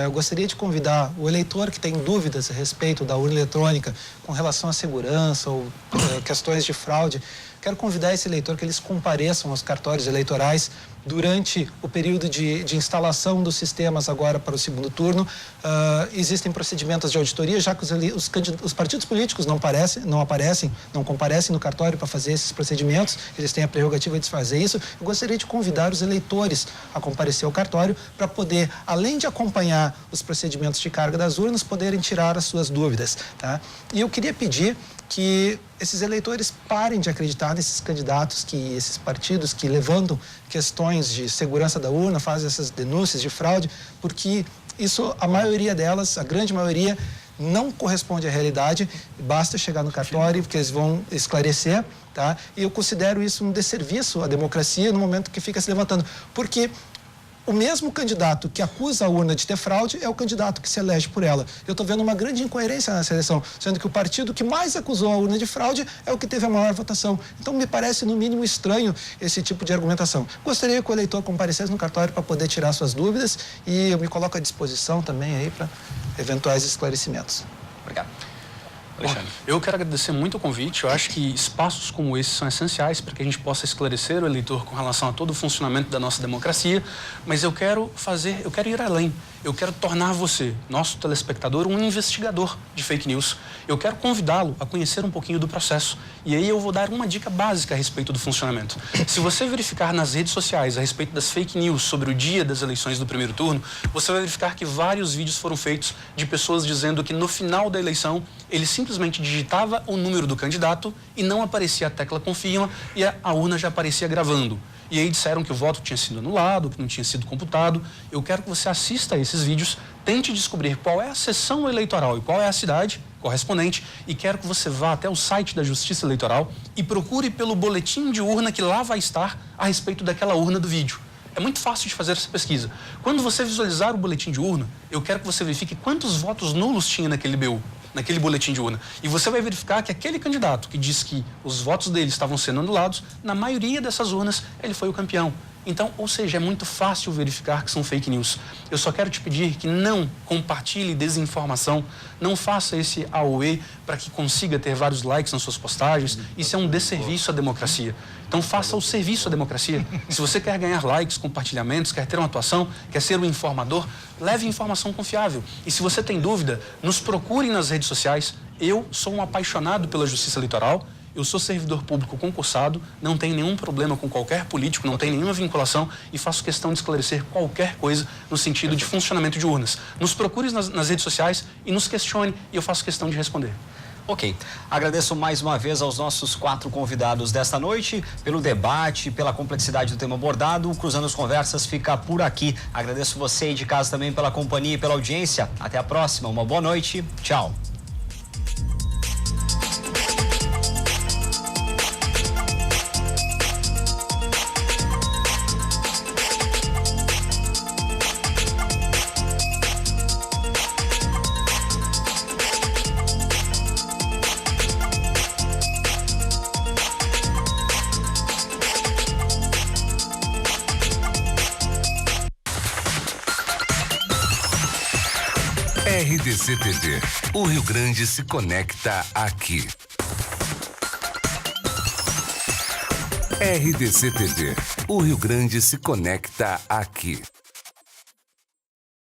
Eu gostaria de convidar o eleitor que tem dúvidas a respeito da urna eletrônica com relação à segurança ou questões de fraude. Quero convidar esse eleitor que eles compareçam aos cartórios eleitorais durante o período de instalação dos sistemas agora para o segundo turno. Existem procedimentos de auditoria, já que os partidos políticos não comparecem no cartório para fazer esses procedimentos, eles têm a prerrogativa de fazer isso. Eu gostaria de convidar os eleitores a comparecer ao cartório para poder, além de acompanhar os procedimentos de carga das urnas, poderem tirar as suas dúvidas, tá? E eu queria pedir que esses eleitores parem de acreditar nesses candidatos, esses partidos que levantam questões de segurança da urna, fazem essas denúncias de fraude, porque isso, a maioria delas, a grande maioria, não corresponde à realidade. Basta chegar no cartório, porque eles vão esclarecer, tá? E eu considero isso um desserviço à democracia no momento que fica se levantando, porque o mesmo candidato que acusa a urna de ter fraude é o candidato que se elege por ela. Eu estou vendo uma grande incoerência nessa eleição, sendo que o partido que mais acusou a urna de fraude é o que teve a maior votação. Então, me parece, no mínimo, estranho esse tipo de argumentação. Gostaria que o eleitor comparecesse no cartório para poder tirar suas dúvidas e eu me coloco à disposição também aí para eventuais esclarecimentos. Obrigado. Alexandre, eu quero agradecer muito o convite. Eu acho que espaços como esse são essenciais para que a gente possa esclarecer o eleitor com relação a todo o funcionamento da nossa democracia, mas eu quero ir além. Eu quero tornar você, nosso telespectador, um investigador de fake news. Eu quero convidá-lo a conhecer um pouquinho do processo. E aí eu vou dar uma dica básica a respeito do funcionamento. Se você verificar nas redes sociais a respeito das fake news sobre o dia das eleições do primeiro turno, você vai verificar que vários vídeos foram feitos de pessoas dizendo que no final da eleição ele simplesmente digitava o número do candidato e não aparecia a tecla confirma e a urna já aparecia gravando. E aí disseram que o voto tinha sido anulado, que não tinha sido computado. Eu quero que você assista a esses vídeos, tente descobrir qual é a sessão eleitoral e qual é a cidade correspondente e quero que você vá até o site da Justiça Eleitoral e procure pelo boletim de urna que lá vai estar a respeito daquela urna do vídeo. É muito fácil de fazer essa pesquisa. Quando você visualizar o boletim de urna, eu quero que você verifique quantos votos nulos tinha naquele BU, naquele boletim de urna. E você vai verificar que aquele candidato que diz que os votos dele estavam sendo anulados, na maioria dessas urnas, ele foi o campeão. Então, ou seja, é muito fácil verificar que são fake news. Eu só quero te pedir que não compartilhe desinformação, não faça esse AOE para que consiga ter vários likes nas suas postagens. Isso é um desserviço à democracia. Então, faça o serviço à democracia. Se você quer ganhar likes, compartilhamentos, quer ter uma atuação, quer ser um informador, leve informação confiável. E se você tem dúvida, nos procure nas redes sociais. Eu sou um apaixonado pela Justiça Eleitoral. Eu sou servidor público concursado, não tenho nenhum problema com qualquer político, não tenho nenhuma vinculação e faço questão de esclarecer qualquer coisa no sentido de funcionamento de urnas. Nos procure nas redes sociais e nos questione e eu faço questão de responder. Ok. Agradeço mais uma vez aos nossos 4 convidados desta noite pelo debate, pela complexidade do tema abordado. O Cruzando as Conversas fica por aqui. Agradeço você aí de casa também pela companhia e pela audiência. Até a próxima. Uma boa noite. Tchau. RDC TV. O Rio Grande se conecta aqui. RDC TV. O Rio Grande se conecta aqui.